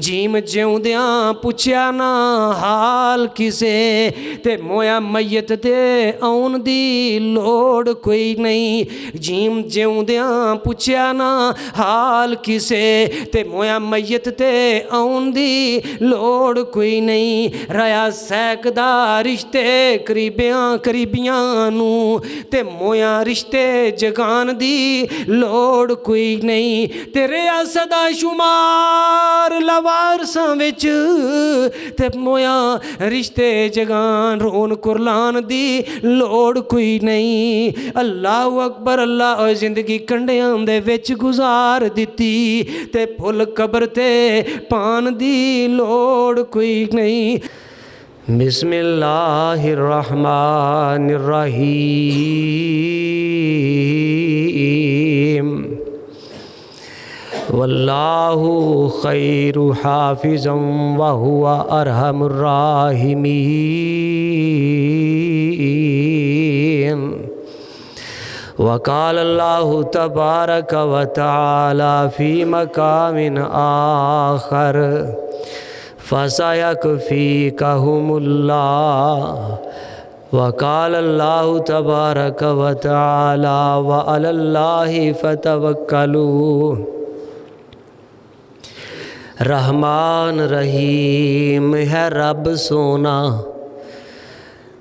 Gym जिउंदियां पुछया ना हाल किसे, ते मोया मैयत ते आउण दी लोड़ कोई नहीं। जीम जिउंदियां पुछया ना हाल किसे, ते मोया मैयत ते आउण दी लोड़ कोई नहीं। रहा सैकदा रिश्ते करीबियां नू, ते मोया रिश्ते जगान दी लोड़ कोई नहीं। तेरे सदा शुमार लवारसां विच, ते मोया रिश्ते जगान रोन कुरलान दी लोड़ कोई नहीं। अल्लाह अकबर अल्लाह। जिंदगी कंढियां दे विच गुजार दित्ती, ते फुल कबर ते पान दी लोड़ कोई नहीं। बिस्मिल्लाहिर्रहमानिर्रहीम। वल्लाहु खैरु हाफिज़म व हुवा अरहमुर राहिमीन। वक़ाल अल्लाहु तबारक व तआला फ़ी मक़ामिन आख़र फ़सयकफ़ीकहुमुल्लाह। वक़ाल अल्लाहु तबारक व तआला व अलल्लाहि फ़तवक्कलू। रहमान रहीम है रब सोना,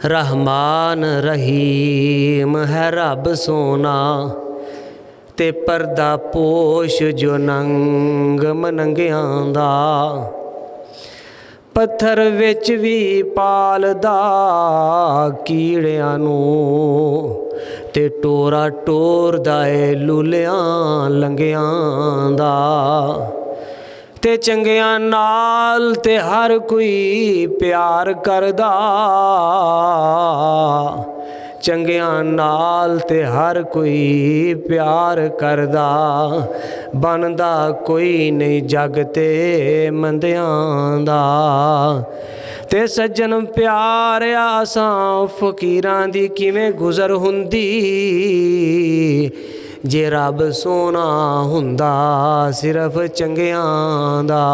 रहमान रहीम है रब सोना, ते पर्दा पोश जो नंग मनंगियां दा। पत्थर विच भी पालदा कीड़ियां नू, ते टोरा टोरदा ए लुलियां लंगियां दा। ते चंगियां नाल ते हर कोई प्यार करदा, चंगियां नाल ते हर कोई प्यार करदा। बनदा कोई नहीं जग ते मंदियां दा। ते सज्जन प्यारिया असां फकीरां दी किवें गुज़र हुंदी, जे रब सोना हुंदा सिर्फ चंगियां दा।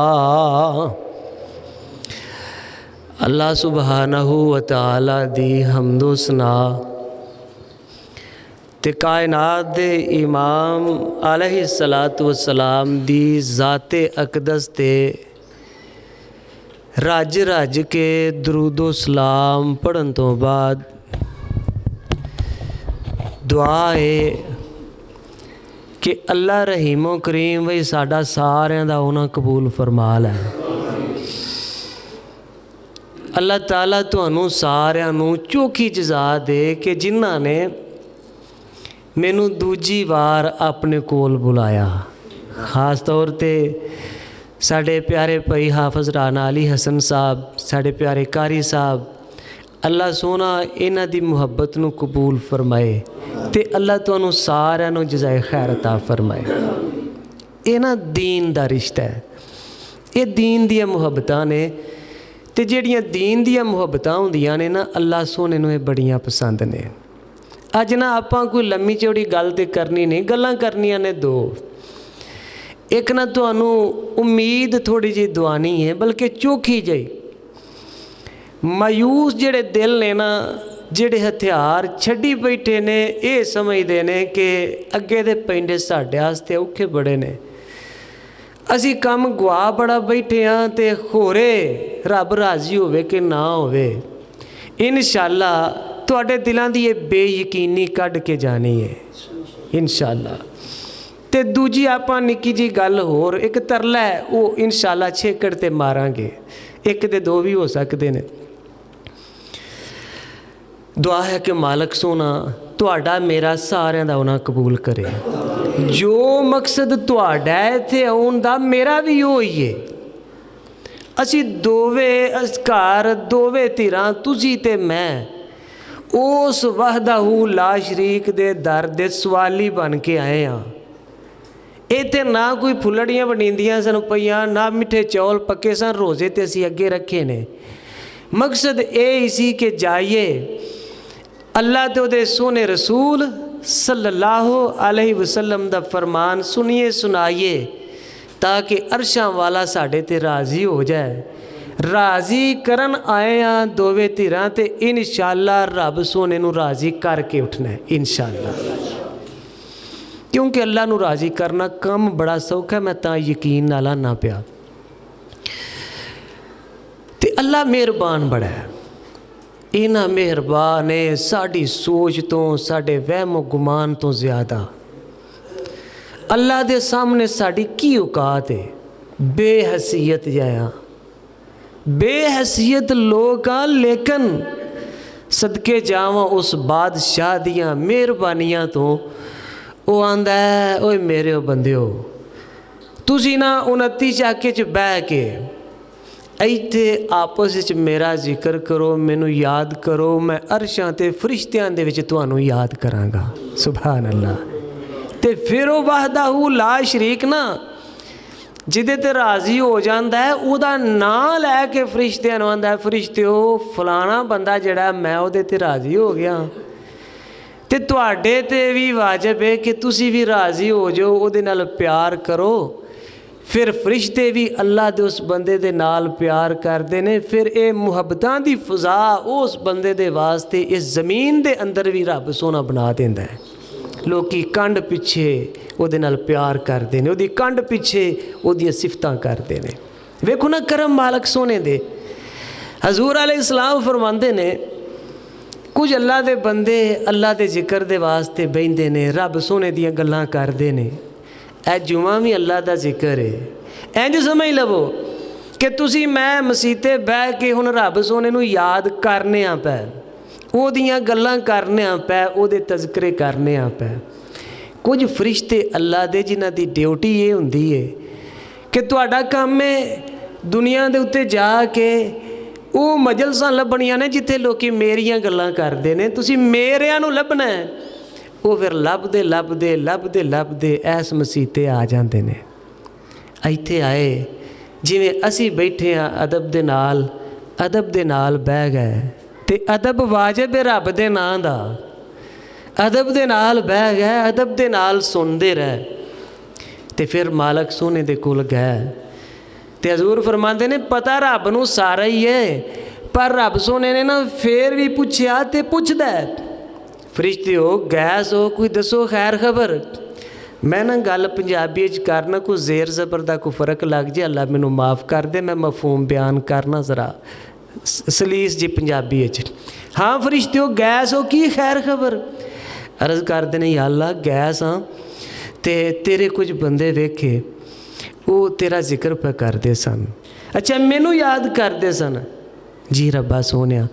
अल्लाह सुबहानहू व तआला दी हम्दो सना, ते कायनात दे इमाम अलैहिस्सलातु वस्सलाम दी ज़ाते अकदस ते रज रज के दरूदो सलाम पढ़न तो बाद दुआ है कि अल्लाह रहीमो करीम वही साडा सारियां दा उन्हां कबूल फरमा लै। अल्लाह ताला तुहानू सारियां नू चोखी जज़ा दे कि जिन्हां ने मैनू दूजी बार अपने कोल बुलाया। खास तौर ते साढ़े प्यारे भाई हाफिज़ राना अली हसन साहब, साढ़े प्यारे कारी साहब, अल्लाह सोना इन्हां दी मुहब्बत नू कबूल फरमाए, ते अल्लाह तुहानू सारियां नू जज़ाए खैर अता फरमाए। ये ना दीन दा रिश्ता है, ये दीन दियां मुहब्बतां ने, ते जिहड़ियां दीन दियां मुहब्बतां हुंदियां ने ना अल्लाह सोने नू बड़ियां पसंद ने। अज ना आपां कोई लम्मी चौड़ी गल ते करनी नहीं, गल्लां करनियां ने दो। एक ना तुहानू उम्मीद थोड़ी जी दुआनी है, बल्कि चोखी जही। मायूस जेड़े दिल ने ना, जेड़े हथियार छड्डी बैठे ने, ये समझते ने कि अगे दे पैंडे साडे आस्ते औखे बड़े ने, असी कम गुआ बड़ा बैठे हाँ, ते होरे रब राजी होवे कि ना होवे। इंशाअल्लाह तुहाडे दिलां दी ये बेयकीनी कढ़ के जानी है इंशाअल्लाह। ते दूजी आपां निक्की जी गल होर एक तरला है, वो इंशाअल्लाह छेकड़ ते मारांगे, एक दे दो भी हो सकते ने। दुआ है कि मालक सोना तुहाडा मेरा सारियां दा उन्हां कबूल करे। जो मकसद तुहाडा इत्थे आउण दा मेरा भी होई है। असी दोवे घर दोवे धिरां तुसी ते मैं उस वहदहू ला शरीक दे दर दे सवाली बन के आए हाँ। इत्थे ना कोई फुलड़ियां बनींदियां सन पईयां, ना मिठे चौल पक्के सन, रोज़े ते असी अगे रखे ने। मकसद ये ही सी कि जाइए अल्लाह ते उहदे सोने रसूल सल्लल्लाहु अलैहि वसल्लम दा फरमान सुनिए सुनाइए, ताकि अरशां वाला साडे ते राज़ी हो जाए। राज़ी करन आए हाँ दोवें धिरां ते इंशाअल्लाह रब सोने नूं राज़ी करके उठना है इंशाअल्लाह, क्योंकि अल्लाह नूं राज़ी करना काम बड़ा सौखा। मैं तां यकीन नाल आना पिया ते अल्लाह मेहरबान बड़ा है। इन्ना मेहरबान है साड़ी सोच तो साडे वहमो गुमान तो ज़्यादा। अल्लाह दे सामने साड़ी की औकात है, बेहसीयत जाया बेहसीयत लोग आ, लेकिन सदके जावा उस बादशाह दियां मेहरबानियां तो। वो आंदा है ओए मेरे बंदिओ तुसी ना 29 चाके च बह के इत्थे आपस च मेरा जिक्र करो, मैनू याद करो, मैं अरशां ते फरिश्तियां दे विच तुहानू याद करांगा। सुभान अल्लाह। ते फिर वो वहदाहू ला शरीक ना जिदे ते राज़ी हो जाता है उहदा नाम लैके फरिश्तियां नूं आंदा है फरिश्तिओ फलाना बंदा जिहड़ा मैं उहदे ते राज़ी हो गया ते तुहाडे ते भी वाजिब है कि तुसी भी राज़ी हो जाओ, उहदे नाल प्यार करो। फिर फरिश्ते भी अल्लाह दे उस बंदे दे नाल प्यार करते हैं। फिर ये मुहब्बतां दी फिजा उस बंदे दे वास्ते इस ज़मीन दे अंदर भी रब सोना बना देंदा है। लोकी कंड पिछे उहदे नाल प्यार करते हैं, उहदी कंड पिछे उहदियां सिफतां करते हैं। वेखो ना करम मालक सोने दे। हजूर अलैहिस्सलाम फरमांदे ने कुछ अल्लाह दे बंदे अल्लाह दे जिक्र दे वास्ते बहिंदे ने, रब सोने दियां गल्लां करदे ने। ए जुमा भी अल्लाह का जिक्र है। इंज समझ लवो कि तुसी मैं मसीते बह के हुण रब सोने नूं याद करने पै, ओहदियां गल्लां करने पै, ओहदे तज़किरे करने पै। कुछ फरिश्ते अल्लाह दे जिन्हां दी ड्यूटी ये हुंदी है कि तुहाडा काम है दुनिया दे उत्ते जाके वो मजलसां लभणियां ने जिथे लोकी मेरियां गल्लां करदे ने, तुसी मेरियां नूं लभना है। वो फिर लभदे लभदे लभदे लभदे ऐस मसीते आ जाते हैं। इत्थे आए जिवें असी बैठे हाँ अदब दे नाल बह गए ते अदब वाजिब है रब दे नां दा। अदब दे नाल बह गए, अदब दे नाल सुनते रहे ते फिर मालक सोने दे कोल गए ते हजूर फरमाते ने पता रब नूं सारा ही है, पर रब सोने ने ना फिर भी पुछया ते पुछदा है फरिश्ते हो गैस हो कोई दसो खैर खबर। मैं ना गल पंजाबी च करना, कोई जेर ज़बर का कोई फ़र्क लग जाए अल्लाह मैनू माफ़ कर दे, मैं मफहूम बयान करना ज़रा सलीस जी पंजाबी च। हाँ फरिश्ते हो गैस हो की खैर खबर। अर्ज़ करते हैं या अल्लाह गैस हाँ ते तेरे कुछ बंदे वेखे वो तेरा जिक्र पे करते सन, अच्छा मैनू याद करते सन। जी रब्बा सोनिया।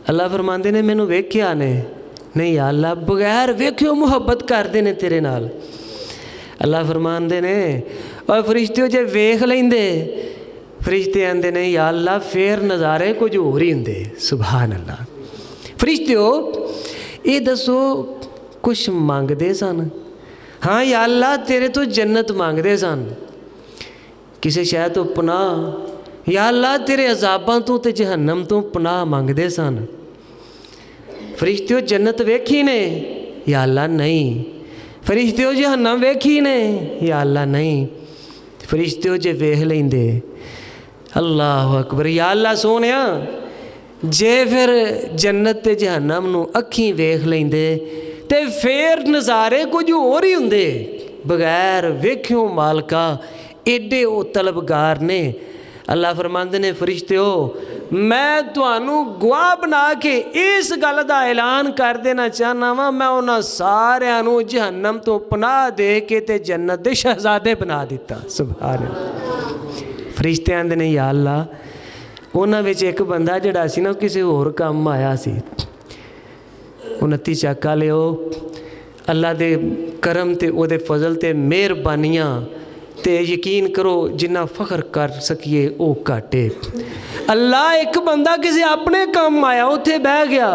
अल्लाह फरमाते ने मैनू वेख्या ने नहीं या अल्लाह बगैर वेख्यो मुहब्बत करते हैं तेरे नाल। अल्लाह फरमाते ने और फरिश्ते जे वेख लेंदे, फरिश्ते आंदे ने या अल्लाह फिर नज़ारे कुछ होर ही होंदे। सुभान अल्लाह। फरिश्ते हो ये दसो कुछ मंगते सन। हाँ या अल्लाह तेरे तो जन्नत मंगते सन, किसी शय तो पनाह, या अल्लाह तेरे अजाबां तो ते जहन्नम तो पनाह मंगते सन। फरिश्ते जन्नत वेखी ने या अल्लाह नहीं। फरिश्ते जहन्नम वेखी ने या अल्लाह नहीं। फरिश्ते जे वेख लेंदे अल्लाह अकबर या अल्लाह सोनिया जे फिर जन्नत ते जहन्नम नूं अखीं वेख लेंदे ते फिर नज़ारे कुछ होर ही हुंदे। बगैर वेख्यों मालका एडे वो तलबगार ने। अल्लाह फरमांदे ने फरिश्ते हो मैं तुहानू गवाह बना के इस गल का ऐलान कर देना चाहना वा, मैं उन्हां सारियां नू जहन्नम तो पनाह दे के ते जन्नत दे शहजादे बना दिता। सुभान अल्लाह। फरिश्ते आंदे ने या अल्लाह उन्हां विच एक बंदा जिहड़ा सी ना किसी होर काम आया सी, 29 चाका लिओ अल्लाह दे करम ते ओहदे फजल ते मेहरबानियां ते यकीन करो जिन्ना फख्र कर सकिए वो घाटे। अल्लाह एक बंदा किसी अपने काम आया उत्थे बह गया,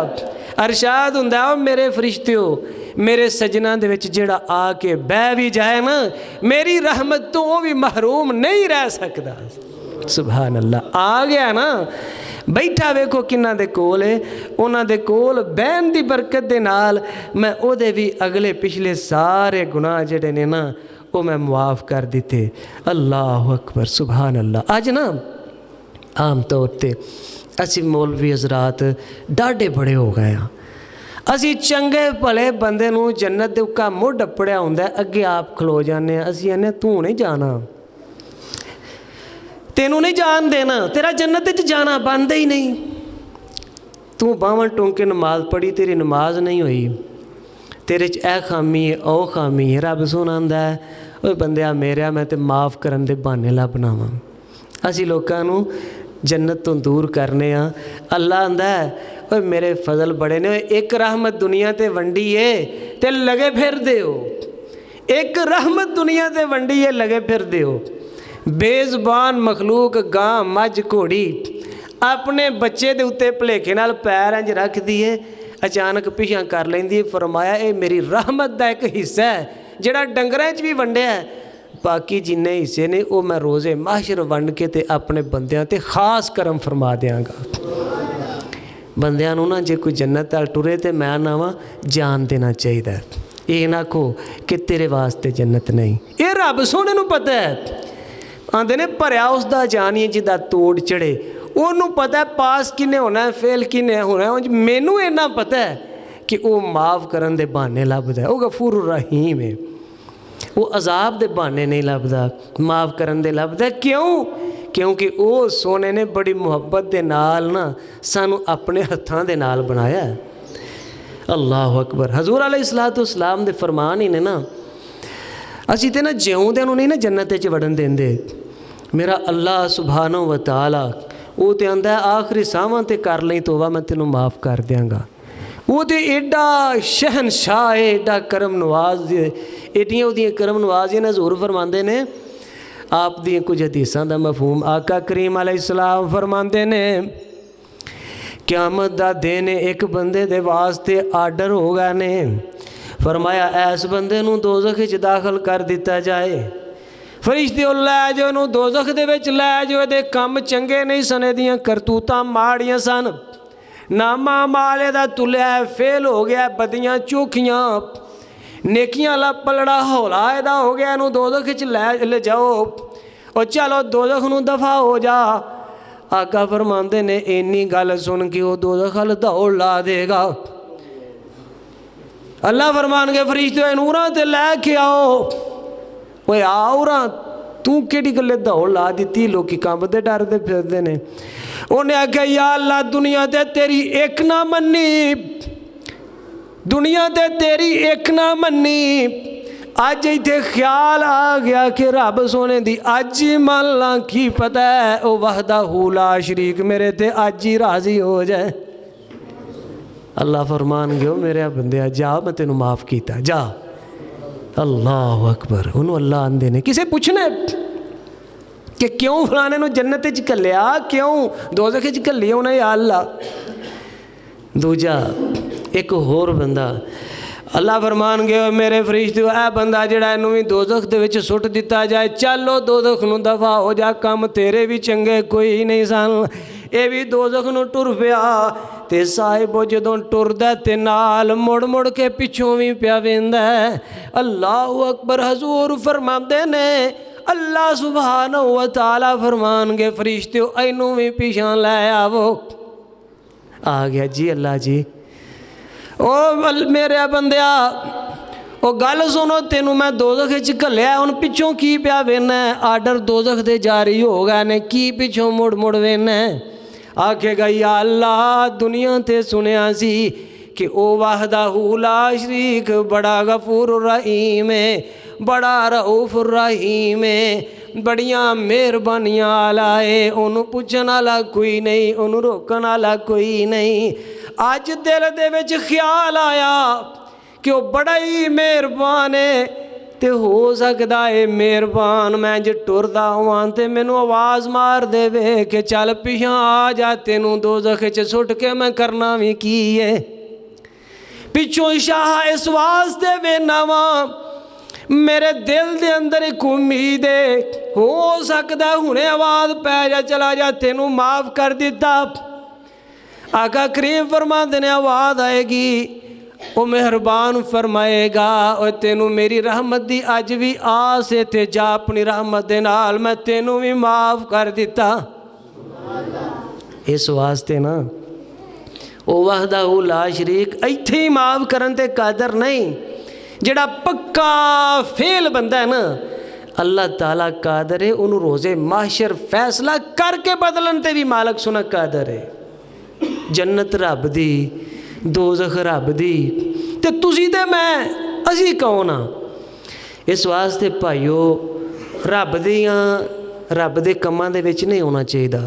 अरशाद हुंदा मेरे फरिश्ते हो मेरे सजना दे विच जेड़ा आके बह भी जाए ना मेरी रहमत तो वो भी महरूम नहीं रह सकता। सुभान अल्लाह। आ गया ना बैठा वेखो किन्ना दे कोल है, उन्हां दे कोल बहन दी बरकत दे नाल मैं ओहदे भी अगले पिछले सारे गुनाह जेड़े ने ना वो मैं मुआफ़ कर दिते। अल्लाह अकबर, सुभान अल्लाह। अज ना आम तौर पर असी मौलवी हज़रात डाढ़े बड़े हो गए हाँ। असी चंगे भले बंदे नूं जन्नत दे उक्का मुढ़ अपड़िया हुंदा अगे आप खलो जाने। असी आने तू नहीं जाना, तेनू नहीं जान देना, तेरा जन्नत च जाना बनता ही नहीं। तू बावन टूंके नमाज पढ़ी, तेरी नमाज नहीं हुई, तेरे च ए खामी है ओ खामी है। रब सोना आंदा है ओए बंदिया मेरा मैं ते माफ़ करन दे बहाने ला बनावां। असी लोकां नूं जन्नत तो दूर करने आ। अल्लाह आंदा है ओए मेरे फजल बड़े ने, एक रहमत दुनिया ते वंडी है ते लगे फिर हो। एक रहमत दुनिया ते वंडी है लगे फिर हो। बेज़बान मखलूक गां मझ घोड़ी अपने बच्चे दे उत्ते भुलेखे नाल पैर इंज रख दिए, अचानक पिछां कर लैंदी है। फरमाया ये मेरी रहमत का एक हिस्सा है जिहड़ा डंगरां च भी वंडिया, बाकी जिन्ने हिस्से ने वो मैं रोज़े माशर वंड के ते अपने बंदियां ते खास करम फरमा देंगा। बंदियां नूं ना जे कोई जन्नत अल टुरे तो मैं ना वा जान देना चाहिए। ये ना आखो कि तेरे वास्ते जन्नत नहीं, ये रब सोने नूं पता है। आंदे ने भरिया उसका जान ही जिदा तोड़ चढ़े, उन्होंने पता है पास किने होना है फेल किने होना है। मैनू इन्ना पता है कि वो माफ़ करन दे बहाने लभदा है, वो गफूर रहीम है। वो अजाब दे बहाने नहीं लभदा, माफ़ करन दे लभदा। क्यों? क्योंकि वो सोने ने बड़ी मुहब्बत दे नाल ना सानू अपने हत्थां दे नाल बनाया है। अल्लाह अकबर। हजूर अलैहिस्सलाम दे फरमान ही ने ना, असी तो ना जिउंदे नूं नहीं ना जन्नत च वड़न देंदे। मेरा अल्लाह सुभानो व तआला वो तो आंदा है आखिरी सावां ते कर लई तोबा मैं तेनों माफ़ कर देंगा। वो तो एडा शहनशाह है, एडा करम नवाज, एडियां उहदियां करम नवाजियां। हजूर फरमांदे ने आप दी कुछ हदीसां दा मफहूम आका करीम अलैहिस्सलाम फरमांदे ने क़यामत दा दिन एक बंदे दे वास्ते आर्डर हो गए ने। फरमाया ऐस बंदे नूं दोज़ख च दाखिल कर दिता जाए, फरिश्ते लै जाओ दोज़ख दे विच लै जाओ। दे कम चंगे नहीं सन, दियां करतूतां माड़ियां सन, नामा माले दा तुलिया फेल हो गया, बदियां चोखियां नेकियां ला पलड़ा हौला एदा हो गया। इनू दोज़ख च ले जाओ और चलो दोज़ख नूं दफा हो जा। आका फरमांदे ने इन्नी गल सुन के वो दोज़ख अल दौड़ ला देगा। अल्लाह फरमान के फरिश्ते नूरां ते लैके आओ। ओए आउरा तू केड़ी गल्ले दौड़ ला दी? लोग कंबदे डरदे फिरदे ने। उन्हें आख्या या अल्लाह दुनिया ते तेरी एक ना मन्नी, दुनिया ते तेरी एक ना मन्नी, अज इत्थे ख्याल आ गया कि रब सोने दी अज ही मान ला। की पता है वह वहदाहू ला शरीक मेरे ते अज ही राजी हो जाए। अल्लाह फरमान गयो मेरे बंदे जा मैं तेनों माफ़ किया जा। अल्लाह अकबर। उन्होंने अल्लाह आंदे ने किसे पूछना कि क्यों फलाने नूं जन्नत च घल्लिया, क्यों दोज़ख च घल्ली उन्हें? या अल्लाह। दूजा एक होर बंदा अल्लाह फरमान गए मेरे फरिश्ते ऐ बंदा जिहड़ा इनू भी दोज़ख दे विच सुट दिता जाए। चलो दोज़ख नूं दफा हो जा, कम तेरे भी चंगे कोई नहीं सन। ये भी दोज़ख नूं टुर पिया ते साहिब जदों टुरदा ते नाल मुड़ मुड़ के पिछों भी पिया वेंदा। अल्लाह अकबर। हजूर फरमांदे ने अल्लाह सुभानहू व तआला फरमान के फरिश्ते इनू भी पिछां लै आवो। आ गया जी अल्लाह जी। ओ मेरे बंदिया ओ गल सुनो, तेनू मैं दोज़ख च घल्लिया, हुण पिछों की पिया वेना? आर्डर दोज़ख दे जारी हो गए ने, की पिछों मुड़ मुड़ वेना? आखेगा या अल्लाह दुनिया ते सुनिया सी कि ओ वहदाहू ला शरीक बड़ा गफूर रहीम है, बड़ा रऊफ रहीम है, बड़ियां मेहरबानियां आला है, उन्होंने पुछण वाला कोई नहीं, उन्होंने रोकण वाला कोई नहीं। अज दिल दे विच ख्याल आया कि वह बड़ा ही मेहरबान है, तो हो सकता है मेहरबान मैं जो टुरदा होवां ते मैनू आवाज़ मार देवे कि चल पिछां आ जा, तेनू दोज़ख च सुट के मैं करना भी की है। पिछों शाह इस वास्ते वेना वा मेरे दिल दे अंदर एक उम्मीद है, हो सकता हुणे आवाज़ पै जा चला जा तेनू माफ़ कर दिता। आका करीम फरमाते ने आवाज़ आएगी ਉਹ ਮਿਹਰਬਾਨ ਫਰਮਾਏਗਾ ਓਏ ਤੈਨੂੰ ਮੇਰੀ ਰਹਿਮਤ ਦੀ ਅੱਜ ਵੀ ਆਸ ਹੈ ਤੇ ਜਾ ਆਪਣੀ ਰਹਿਮਤ ਦੇ ਨਾਲ ਮੈਂ ਤੈਨੂੰ ਵੀ ਮਾफ़ ਕਰ ਦਿੱਤਾ। ਇਸ ਵਾਸਤੇ ਨਾ ਉਹ ਵਹਦਹੁ ਲਾ ਸ਼ਰੀਕ ਇੱਥੇ ਹੀ ਮਾफ़ ਕਰਨ ਤੇ ਕਾਦਰ ਨਹੀਂ। ਜਿਹੜਾ ਪੱਕਾ ਫੇਲ ਬੰਦਾ ਹੈ ਨਾ अल्लाह ताला कादर है उन्होंने रोज़े माशर फैसला करके बदलन ते भी मालक सुना कादर है। जन्नत रब दी दोज़ख रब दी ते तुसी ते मैं असी कौन हाँ। इस वास्ते भाईओ रब दियां रब दे कमां दे विच नहीं होना चाहिए।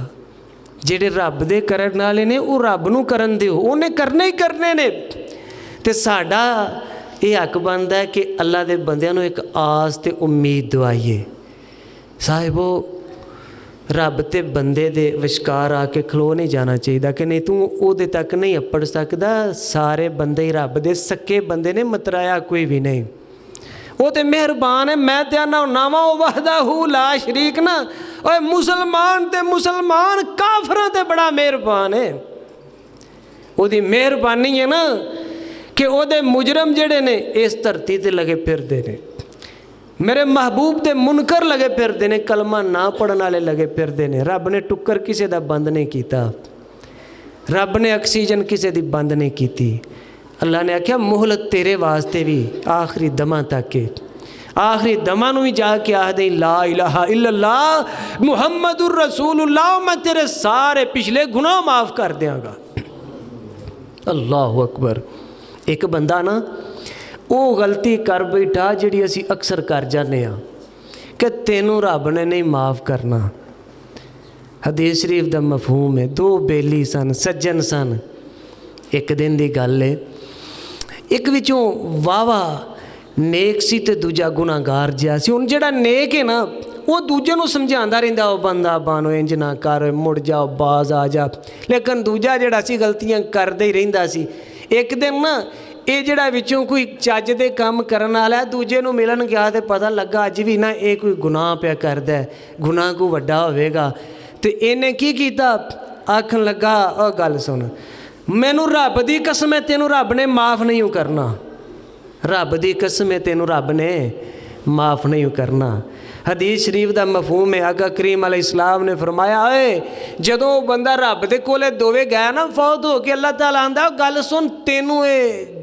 जेड़े रब दे करन वाले ने वो रब नूं करन दिओ उन्हें करने ही करने ने। ते साडा ये हक बनता है कि अल्लाह के बंदियां नूं एक आस ते उम्मीद दवाइए। साहिबो रब ते बंदे दे विचकार आके खलो नहीं जाना चाहिए कि नहीं तू उहदे तक नहीं अपड़ सकदा। सारे बंदे ही रब दे सक्के बंदे ने, मतराया कोई भी नहीं। वो तो मेहरबान है। मैं तो आना नावा वहदहू ला शरीक ना और मुसलमान ते मुसलमान काफरां ते बड़ा मेहरबान है। उहदी मेहरबानी है ना कि ओदे मुजरम जेड़े ने इस धरती ते लगे फिरदे ने। मेरे महबूब दे मुनकर लगे फिरदे ने, कलमा ना पढ़न वाले लगे फिरदे ने। रब ने टुक्कर किसी दा बंद नहीं कीता। रब ने ऑक्सीजन किसी दी बंद नहीं कीती। अल्लाह ने आख्या मोहलत तेरे वास्ते भी आखिरी दमा तक है। आखिरी दमा नूं भी जाके आख दे ला इलाहा इल्लल्लाह मुहम्मदुर रसूलुल्लाह, मैं तेरे सारे पिछले गुनाह माफ़ कर देंगा। अल्लाह अकबर। एक बंदा ना वो गलती कर बैठा जिहड़ी असी अक्सर कर जाने कि तेनों रब ने नहीं माफ़ करना। हदीस शरीफ दा मफहूम है। दो बेली सन, सज्जन सन। एक दिन की गल है, एक विचों वावा नेक सी ते दूजा गुनाहगार जिहा सी। हुण जिहड़ा नेक है ना वो दूजे नूं समझांदा रहिंदा, ओ बंदा बानो इंज ना कर, मुड़ जा, बाज आ जा। लेकिन दूजा जिहड़ा सी गलतियां करदा ही रहिंदा सी। एक दिन ना ये जिहड़ा विचों कोई चज दे काम करन वाला दूजे नूं मिलन गया तो पता लगा अज भी ना ये कोई गुनाह पिया करदा है, गुनाह कोई वड्डा होवेगा। तो इन्हें की कीता, आखन लगा ओ गल सुन, मैनू रब दी कसम है तेनू रब ने माफ़ नहीं करना। रब दी कसम है तेनू रब ने माफ़ नहीं करना। हदीस शरीफ का मफहूम है, आका करीम अलैहिस्सलाम ने फरमाया है जदों बंदा रब दे कोले दोवे गया ना फौत हो के, अल्लाह ताला आंदा गल सुन तेनू ये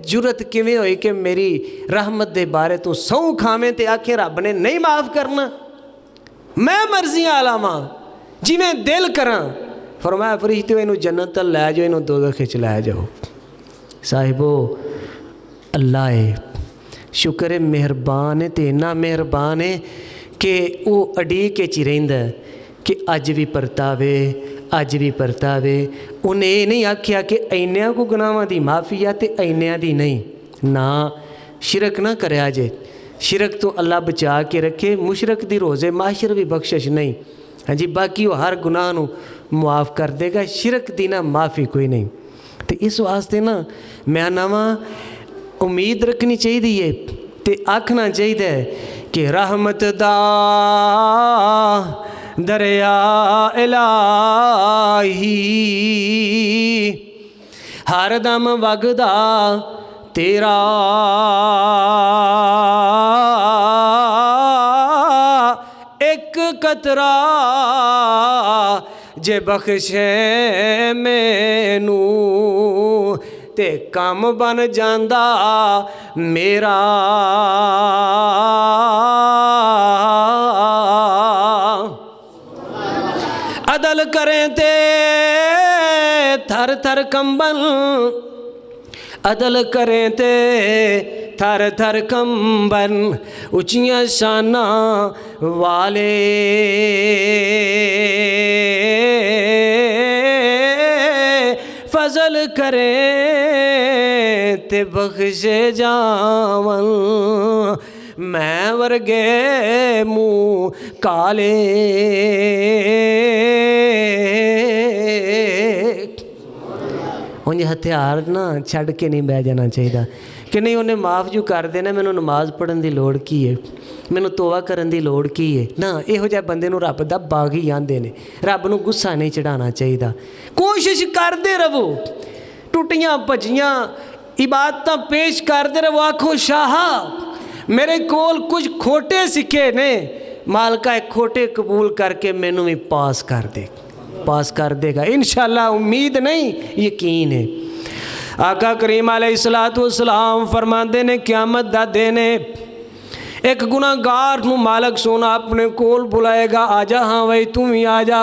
जुरत किवें होई कि मेरी रहमत दे बारे तू सौं खावें ते आखे रब ने नहीं माफ़ करना। मैं मर्जियां आलावां जिवें दिल करां। फरमाया फरिश्ते इनू जन्नत तक लै जाओ, इनू दोज़ख च लै जाओ। साहिबो अल्लाह है, शुक्र है मेहरबान है। तो इन्ना मेहरबान है कि वो अड़ीक च रहिंदा कि अज भी परतावे, अज भी परतावे। उन्हें ये नहीं आख्या कि इन्नियां को गुनाहां दी माफ़ी है तो इन्नियां दी नहीं। ना शिरक ना करया जे, शिरक तो अल्लाह बचा के रखे। मुशरक दी रोज़े माशर भी बख्शिश नहीं। हाँ जी, बाकी वो हर गुनाह नूं मुआफ़ कर देगा, शिरक दी ना माफ़ी कोई नहीं। तो इस वास्ते ना मैं नवा उम्मीद रखनी चाहिए ते आखना चाहिए कि रहमत दा दरिया इलाही हर दम वगदा तेरा, एक कतरा जे बख्शे मैनू ते कम बन जांदा मेरा। अदल करें ते थर थर कंबन, अदल करें ते थर थर कंबन, उचियां शाना वाले फजल करें ते बख्शे जावन, मैं वर्गे मुँह काले। उन्हें हथियार ना छड़ के नहीं बह जाना चाहिए कि नहीं उन्हें माफ़ जो कर देना, मैनू नमाज पढ़न की लोड़ की है, मैनू तोबा करन की लोड़ की है ना। इहो जिहे बंदे नू रब दा बागी आंदे ने। रब नू गुस्सा नहीं चढ़ाना चाहिए। कोशिश करते रवो, टुटियां भजियां इबादतां पेश करदे रहो, आखो शाहा मेरे कोल कुछ खोटे सिक्खे ने, मालका खोटे कबूल करके मैनू भी पास कर देगा इंशाअल्लाह। उम्मीद नहीं यकीन है। आका करीम अलैहिस्सलातु वस्सलाम फरमाते ने क़यामत दा दिन है, एक गुनाहगार नू मालक सोना अपने कोल बुलाएगा, आजा हाँ भाई तू भी आ जा।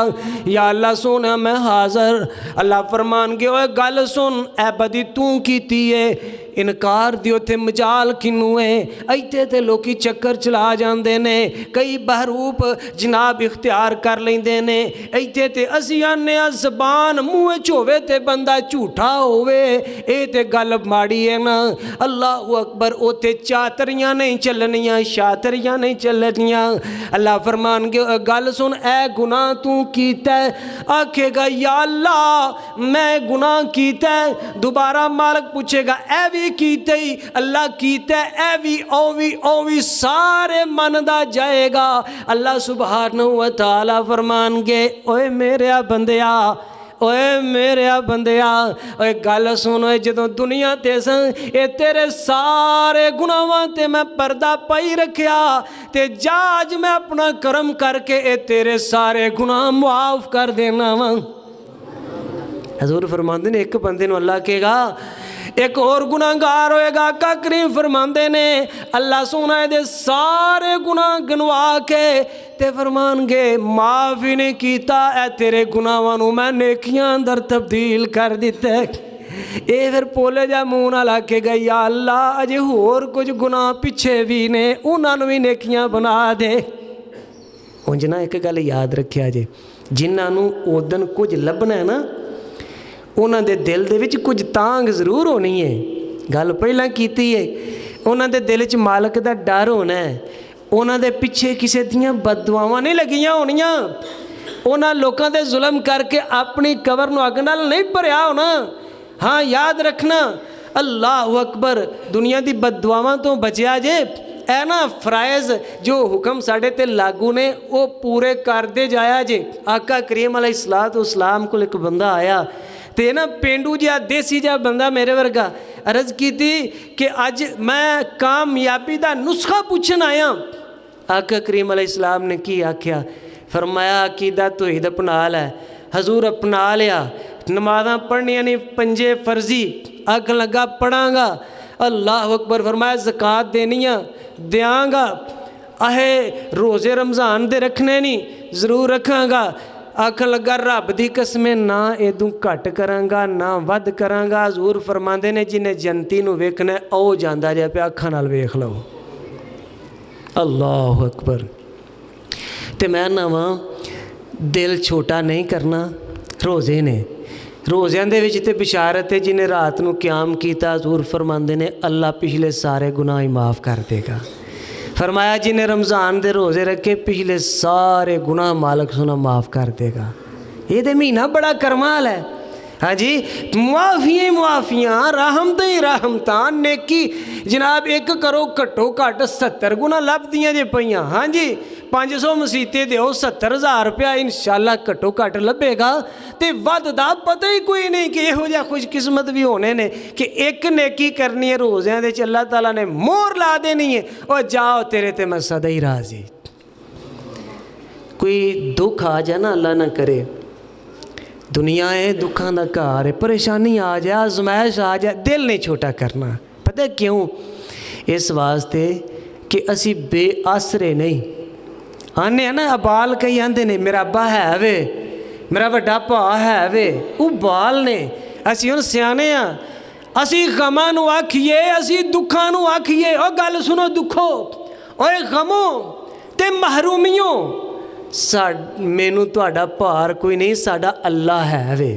या अल्लाह सोना मैं हाज़र। अल्लाह फरमान के ओए गल सुन, ऐ बदी तू कीती है, इनकार दी उत्थे मजाल किनू है। इत्थे ते लोकी चक्कर चला जाते ने, कई बहरूप जनाब इख्तियार कर लेंदे ने। इत्थे ते असी आने ज़बान मूँह च होवे ते बंदा झूठा होवे, ये ते गल माड़ी है ना। अल्लाह अकबर, उत्थे चातरियां नहीं चलनियां, शातरियां नहीं चलनियां। अल्लाह फरमान के गल सुन, ऐ गुनाह तू कीता, आखेगा या अल्लाह मैं गुनाह कीता। दोबारा मालक पूछेगा ऐ भी कीते ही, अल्लाह कीता ऐ भी ओ भी सारे मनदा जाएगा। अल्लाह सुभानहू व तआला फरमान के ओए मेरे बंदिया, ओए मेरे बंदिया, ओए गल सुन, जदों दुनिया ते सन ये तेरे सारे गुनाहां ते मैं पर्दा पाई रखिया, ते जा अज मैं अपना करम करके ये तेरे सारे गुनाह मुआफ कर देना वा। हजूर फरमाते ने एक बंदे नूं अल्लाह कहेगा, एक और गुनाहगार होएगा। आका करीम फरमाते ने अल्लाह सोना दे सारे गुनाह गिनवा के ते फरमान के माफ़ ही नहीं कीता, ऐ तेरे गुनाहां नूं मैं नेकियां अंदर तब्दील कर दिता। ये फिर पोले जा मूँह नाल आखेगा या अल्लाह अजे होर कुछ गुनाह पिछे भी ने, उन्होंने भी नेकियां बना दे। उंज ना एक गल याद रखिया जे, जिन्होंने उदन कुछ लभना है ना, उन्हों दे दिल दे विच कुछ तांग जरूर होनी है। गल पहलां कीती है, उन्हों दे दिल च मालक दा डर होना है, उन्हों दे पिछे किसी दियां बददुआवां नहीं लगियां होनियां, उन्होंने लोगों दे जुल्म करके अपनी कबर नूं अग नाल नहीं भरिया होना। हाँ याद रखना, अल्लाह अकबर, दुनिया दी बददुआवां तो बचिया जे। ऐ ना फराइज़ जो हुक्म साढ़े ते लागू ने वो पूरे करते जाया जे। आका करीम अलैहिस्सलातु वस्सलाम कोल एक बंदा आया ते ना पेंडू जिहा देसी जिहा बंदा मेरे वर्गा, अर्ज की कि अज मैं कामयाबी का नुस्खा पूछन आया। आका करीम अलैहिस्सलाम ने की आख्या, फरमाया अकीदा तौहीद अपना लै। हजूर अपना लिया, नमाज़ां पढ़नियां नहीं, पंजे फर्जी। आख लगा पढ़ांगा। अल्लाह अकबर, फरमाया ज़कात देनियां देंगा, आहे रोज़े रमज़ान दे रखने नहीं, ज़रूर रखांगा। आख लगा रब दी कसमें ना इदों घट करांगा ना वध करांगा। हजूर फरमांदे ने जिन्हें जनती नूं वेखना ओ जांदा जा पिया, अखां नाल वेख लो। अल्लाह अकबर। ते मैं नवा दिल छोटा नहीं करना, रोज़े ने रोज़ियां दे विच ते बिशारत है, जिन्हें रात नूं क़याम कीता, हजूर फरमांदे ने अल्लाह पिछले सारे गुनाह ही माफ़ कर देगा। फरमाया जिन्हें रमज़ान दे रोज़े रखे, पिछले सारे गुनाह मालक सुना माफ़ कर देगा। ये तो महीना बड़ा करमाल है। हाँ जी, मुआफ़ियाँ मुआफ़ियाँ, रहमत ही रहमतां, नेकी जनाब एक करो घट्टो घट 70 गुना लभदियां जे पईयां। हाँ जी, 500 मसीते दो 70,000 रुपया इंशाअल्लाह घट्टो घट लभेगा। तो वधदा पता ही कोई नहीं कि इहो जिहा खुशकिस्मत भी होने ने कि एक नेकी करनी है रोज़ियां दे, अल्लाह ताला ने मोहर ला देनी है, और जाओ तेरे ते मैं सदा ही राज़ी। कोई दुख आ जाए ना, अल्लाह ना करे, दुनिया है दुखों का घर है, परेशानी आ जाए, आजमाइश आ जाए, दिल नहीं छोटा करना। पता क्यों? इस वास्ते कि असी बेआसरे नहीं। आने है ना अबाल, कई आंदे ने मेरा अब्बा है वे, मेरा वड्डा भा है वे, वो बाल ने। असी हुण सियाने आ, असी गमां नूं आखिए, असी दुखां नूं आखिए। ओ गल सुनो दुखो, ओए गमो ते महरूमियों, मैनू तुहाडा भार कोई नहीं, साडा अल्लाह है वे।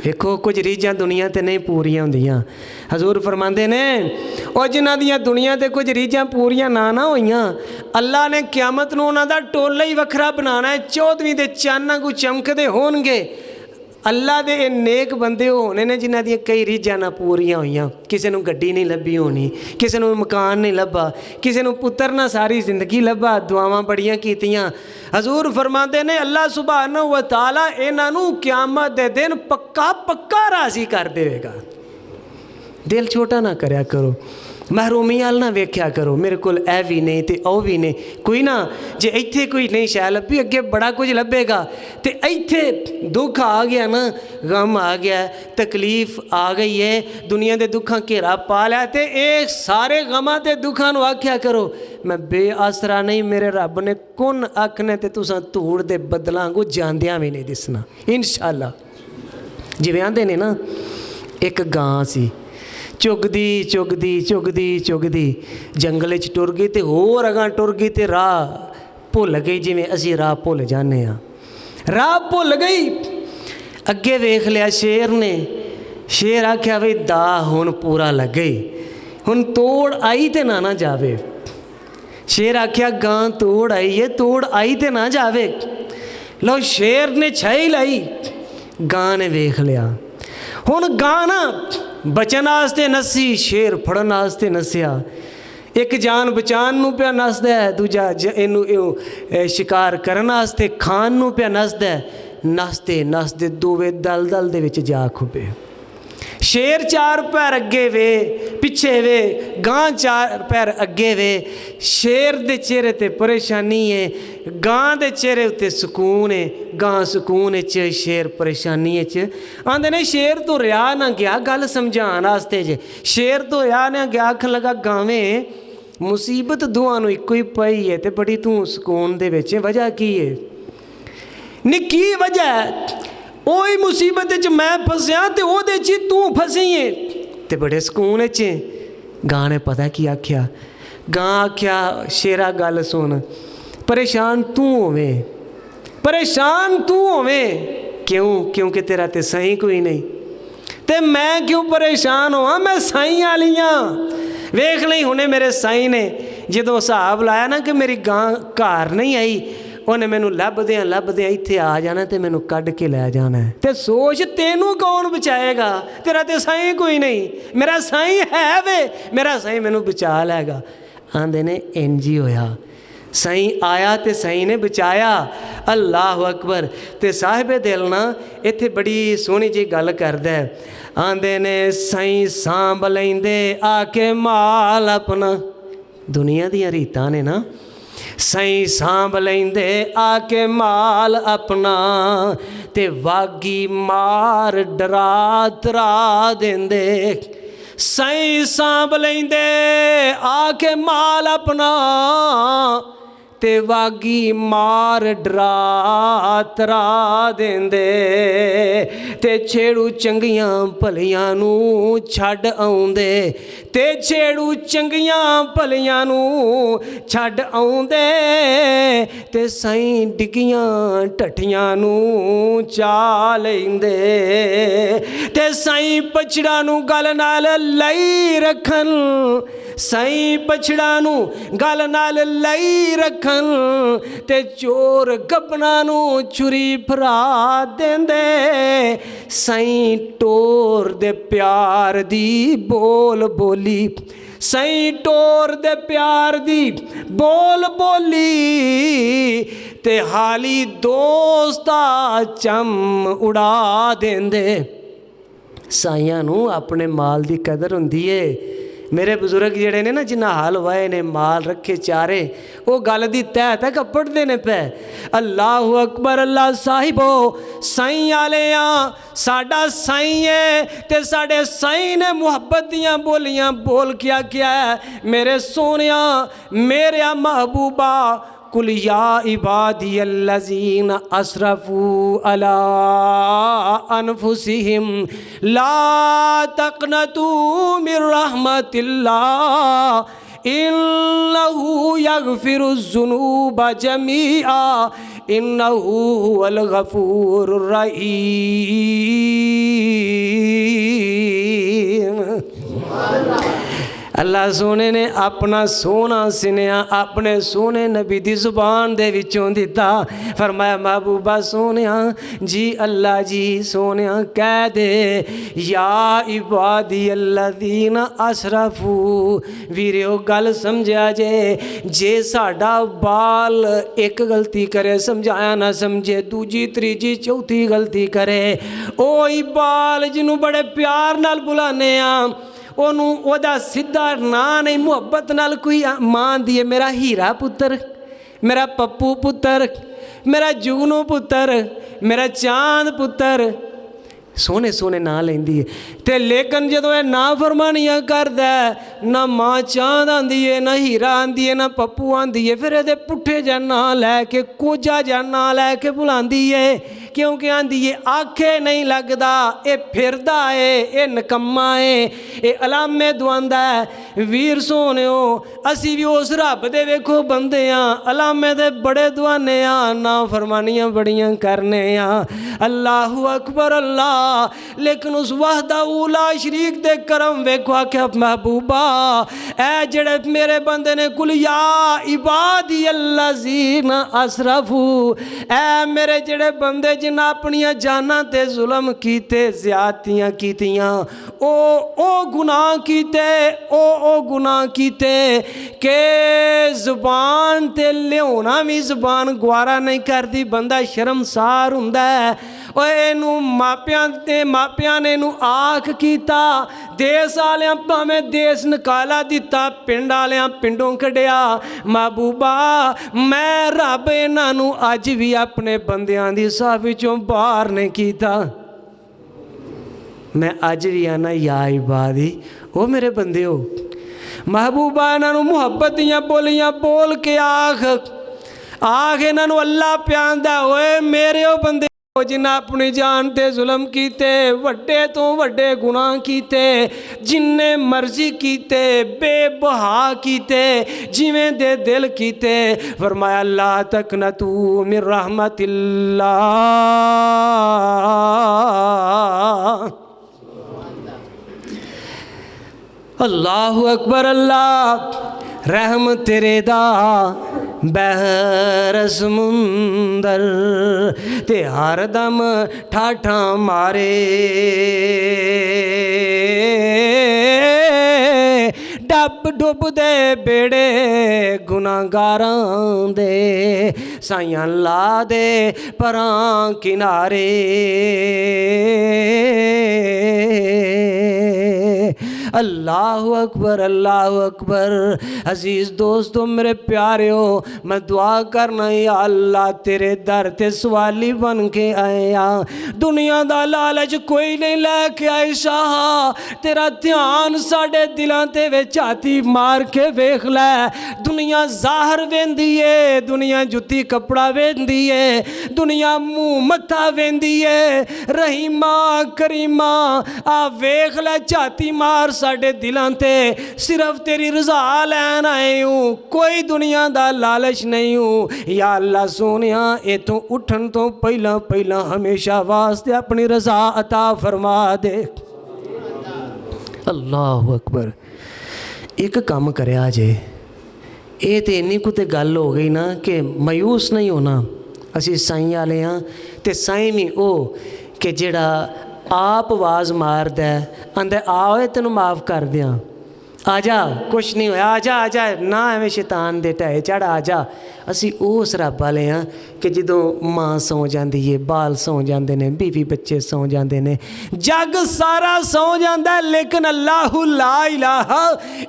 देखो कुछ रीझां दुनिया ते नहीं पूरियां होंदियां। हजूर फरमांदे ने और जिन्हां दियां दुनिया ते कुछ रीझां पूरियां ना होईयां, अल्लाह ने क़यामत नूं उन्हां दा टोला ही वखरा बनाना है। 14वीं दे चान्ना को चमकदे होणगे। अल्लाह दे नेक बंदे होने ने जिन्हां दियां कई रीझां ना पूरियां होईयां। किसी नूं गड्डी नहीं लभी होनी, किसी नूं मकान नहीं लभा, किसी नूं पुत्तर ना सारी जिंदगी लभा, दुआवां बड़ियां कीतियां। हजूर फरमाते ने अल्लाह सुभानहू व तआला इन्हां नूं क़यामत दे दिन पक्का पक्का राज़ी कर देगा। दिल छोटा ना करया करो, महरूमी वाल ना वेख्या करो, मेरे को ए भी नहीं तो ਉਹ भी नहीं। कोई ना जे इत्थे कोई नहीं शै लभी अगे बड़ा कुछ लभेगा। तो इत्थे दुख आ गया ना, गम आ गया, तकलीफ आ गई है, दुनिया के दुखा घेरा पा लिया, तो ये सारे गमां ते दुखा आख्या करो मैं बेआसरा नहीं, मेरे रब ने कुन आखने तो तुसा धूड़ के बदलों को जांदियां भी नहीं दिसना इंशाअल्लाह। जिवें आंदे ने ना, एक गां सी चुगदी चुगदी चुगदी चुगदी जंगल च टुर गई, तो होर अगां टुर गई, तो राह भुल गई, जिवें असीं राह भुल जाने आ। राह भुल गई, अगे वेख लिया शेर ने। शेर आख्या बई दा हुण पूरा लगे, हुण तोड़ आई तो ना जावे। शेर आख्या गां तोड़ आई है, तोड़ आई तो ना जावे। लो शेर ने छाई लाई, गां ने वेख लिया। हुण गां ना बचन वास्ते नसी, शेर फड़न वास्ते नसिया। एक जान बचान नूं पिया नसदा है, दूजा इनू शिकार करन वास्ते खान नूं पिया नसदा है। नसते नसते दोवे दल दल दे विच जा खुबे। शेर चार पैर अगे वे पिछे वे, गां चार पैर अगे वे। शेर दे चेहरे ते परेशानी है, गां दे चेहरे उत्ते सुकून है। गां सुकून च, शेर परेशानी च। आंदे ने शेर तो रिया ना गया गल समझाण वास्ते जे। शेर तो रिया ना गया, आखन लगा गावें मुसीबत दोवां नूं इक्को ही पई है, तो बड़ी तू सुकून दे विच, वजह की है? निक्की वजह ओही मुसीबत च मैं फसिया, तो ओहदे च तू फसी है, तो बड़े सुकून च। गां ने पता की आख्या? गां आख्या शेरा गल सुन, परेशान तू होवें, परेशान तू होवें क्यों? क्योंकि तेरा तो सही कोई नहीं, तो मैं क्यों परेशान होवां? मैं साईं वाली हाँ। वेख लई हुणे मेरे साईं ने जदों हिसाब लाया ना कि मेरी गां घर नहीं आई, उन्हें मैनू लभदियां इत्थे आ जाना, तो मैनू कढ़ के लै जाना है। तो सोच तेनू कौन बचाएगा? तेरा तो साईं कोई नहीं, मेरा साईं है वे, मेरा साईं मैनू बचा लैगा। आंदे ने इंज ही होया, साईं आया तो साईं ने बचाया। अल्लाह अकबर। तो साहिबे दिल ना इत्थे बड़ी सोहनी जी गल करदा है। आंदे ने साईं सांभ लैंदे आके माल अपना, दुनिया दियां रीतां ने ना। साईं सांभ लैंदे आके माल अपना, ते वागी मार डरा तरा देंदे। साईं सांभ लैंदे आके माल अपना, ते वागी मार डरा तरा देंदे। ते छेड़ू चंगियां भलियां नू छड्ड आउंदे, ते छेड़ू चंगियां भलियां नू छड्ड आउंदे। ते साईं डिगियां ढट्ठियां नू चा लैंदे। ते साईं पछड़ा नू गल नाल लई रखन, साईं पछड़ा नू गल नाल लई रखन। ते चोर गबना नू छुरी फरा देंदे। साईं टोर दे प्यार दी बोल बोली, साईं टोर दे प्यार दी बोल बोली। ते हाली दोस्ता चम उड़ा देंदे। साईयां नू अपने माल दी कदर हुंदी है। मेरे बजुर्ग जेड़े ने ना, जिन्हें हल वाए ने, माल रखे चारे, वो गल दी तह तक पढ़ते ने पे। अल्लाह अकबर। अल्लाह साहिबो साईं आले आ, साडा साईं है, ते साडे साईं ने मुहब्बत दियां बोलियां बोल क्या क्या है? मेरे सोनिया, मेरे महबूबा, कुल या इबादियल्लज़ीना असरफू अला अनफुसिहिम ला तक़नतू मिर रहमतिल्लाह इन्नहु यग़फ़िरुज़्ज़ुनूब जमीआ इन्नहु हुवल गफ़ूरुर रहीम। अल्लाह सोने ने अपना सोना सिनिया अपने सोने नबी दी जुबान दे विचों दिता। फरमाया महबूबा सोनिया जी, अल्लाह जी सोनिया कह दे या इबादी अल्लज़ीना असरफू। वीरियो गल समझा जे साडा बाल एक गलती करे, समझाया ना समझे, दूजी त्रीजी चौथी गलती करे, ओ बाल जिन्हों बड़े प्यार नाल बुलाने आ, ਉਹਨੂੰ ਉਹਦਾ ਸਿੱਧਾ ਨਾਂ ਨਹੀਂ, ਮੁਹੱਬਤ ਨਾਲ ਕੋਈ ਮਾਂ ਦੀ ਹੈ, ਮੇਰਾ ਹੀਰਾ ਪੁੱਤਰ, ਮੇਰਾ ਪੱਪੂ ਪੁੱਤਰ, ਮੇਰਾ ਜੁਗਨੂ ਪੁੱਤਰ, ਮੇਰਾ ਚਾਂਦ ਪੁੱਤਰ, ਸੋਹਣੇ ਸੋਹਣੇ ਨਾਂ ਲੈਂਦੀ ਹੈ। ਤੇ ਲੇਕਿਨ ਜਦੋਂ ਇਹ ਨਾ ਫਰਮਾਨੀਆਂ ਕਰਦਾ, ਨਾ ਮਾਂ ਚਾਂਦ ਆਂਦੀ ਹੈ, ਨਾ ਹੀਰਾ ਆਂਦੀ ਹੈ, ਨਾ ਪੱਪੂ ਆਂਦੀ ਹੈ, ਫਿਰ ਇਹਦੇ ਪੁੱਠੇ ਜਿਹਾ ਨਾਂ ਲੈ ਕੇ, ਕੋਝਾ ਜਿਹਾ ਨਾਂ ਲੈ ਕੇ ਬੁਲਾਉਂਦੀ ਹੈ। ਕਿਉਂਕਿ ਆਂਦੀ ਹੈ ਆਖੇ ਨਹੀਂ ਲੱਗਦਾ, ਇਹ ਫਿਰਦਾ ਏ, ਇਹ ਨਕੰਮਾ ਏ, ਇਹ ਅਲਾਮੇ ਦਵਾਉਂਦਾ ਹੈ। ਵੀਰ ਸੋਹਣਿਓ, ਅਸੀਂ ਵੀ ਉਸ ਰੱਬ ਦੇ ਵੇਖੋ ਬੰਦੇ ਆ, ਅਲਾਮੇ ਦੇ ਬੜੇ ਦਵਾਨੇ ਆ, ਨਾ ਫਰਮਾਨੀਆਂ ਬੜੀਆਂ ਕਰਨੇ ਆ। ਅੱਲਾਹੁ ਅਕਬਰ ਅੱਲਾ। लेकिन उस वहदा उला शरीक दे करम वेखो, आख्या महबूबा ऐ जेड़े मेरे बंदे ने कुल या इबादी अल्लज़ीना असरफू, ऐ मेरे जेड़े बंदे जिन्हां अपनियां जानां ते जुल्म कीते, ज़्यादतियां कीतियां, ओ गुनाह कीते, ओ गुनाह कीते के ज़ुबान ते लियाना भी ज़ुबान गवारा नहीं करती, बंदा शर्मसार हुंदा है। ਇਹਨੂੰ ਮਾਪਿਆਂ ਨੇ ਇਹਨੂੰ ਆਖ ਕੀਤਾ, ਦੇਸ ਵਾਲਿਆਂ ਭਾਵੇਂ ਦੇਸ ਨਿਕਾਲਾ ਦਿੱਤਾ, ਪਿੰਡ ਵਾਲਿਆਂ ਪਿੰਡੋਂ ਕੱਢਿਆ। महबूबा मैं रब इन्हों अज भी अपने बंदियां दी साह विचों बाहर नहीं कीता। मैं अज भी आना या इबादी, वो मेरे बंदे हो। महबूबा इन्हों मुहब्बत दियां बोलियां बोल के आख इन्हों अल्लाह प्यादा, होए मेरे ओ बंदे जिन्हें अपनी जान ते जुल्म कीते, वड्डे तो वड्डे गुनाह कीते, जिन्ने मर्जी कीते, बेबहा कीते, जिवें दे दिल कीते। फरमाया ला तकनतू मिन रहमतिल्लाह, अल्लाहु अकबर अल्लाह। रहम तेरे दा बहर समुंदर ते हर दम ठाठा मारे, डब डुब दे बेड़े गुनाहगारां दे, साइयां ला दे परां किनारे। अल्लाहु अकबर अल्लाहु अकबर। अजीज़ दोस्तों मेरे प्यारे हो, मैं दुआ करना या अल्लाह तेरे दर ते सवाली बन के आया। दुनिया दा लालच कोई नहीं लैके आए शाह, तेरा ध्यान साढ़े दिलों ते विच हाथी मार के वेख लै। दुनिया ज़ाहर वेंदी है, दुनिया जुत्ती कपड़ा वेंदी है, दुनिया मुँह मत्था वेंदी है। रहीमा करीमा आ वेख लै, झाती मार साढ़े दिलों ते, सिर्फ तेरी रज़ा लैन आए हूँ, कोई दुनिया दा लालच नहीं हूँ। या अल्लाह सोनिया इतों उठन तो पहला पहला हमेशा वास्ते अपनी रज़ा अता फरमा दे। अल्लाह अकबर। एक काम करया जे, ये तो इन्नी कुछ गल हो गई ना कि मायूस नहीं होना। असी साईं वाले हाँ, तो साईं भी वो कि जेड़ा आप आवाज़ मारदा आंदा आओ तेनू माफ़ कर दियाँ, आजा कुछ नहीं होया, आजा आजा ना एवें शैतान दे ढाए चढ़ आजा। असी उस रब वाले हाँ कि जदों माँ सौ जाती है, बाल सौ जाते हैं, बीवी बच्चे सौ जाते हैं, जग सारा सौ जाता है, लेकिन अल्लाहु ला इलाहा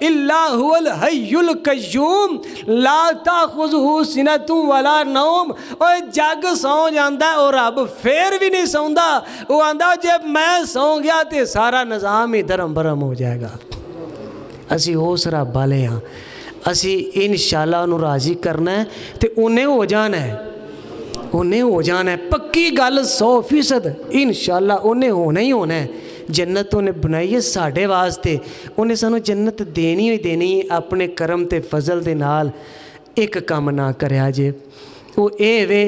इल्ला हुवल हय्युल कय्यूम ला ताखुज़ुहु सिनतुन वला नौम। और जग सौ जाता है और रब फिर भी नहीं सौंदा। वो आंदा जे मैं सौ गया तो सारा निज़ाम ही धर्म भरम हो जाएगा। असी उस रब वाले हाँ, असी इंशाअल्लाह उन्हें राज़ी करना है तो उन्हें हो जाना है, उन्हें हो जाना है। पक्की गल 100% इंशाअल्लाह उन्हें होना ही होना है। जन्नत उन्हें बनाई है साढ़े वास्ते, उन्हें सानू जन्नत देनी ही देनी है अपने करम ते फजल दे नाल। एक काम ना करया जे, वो ये वे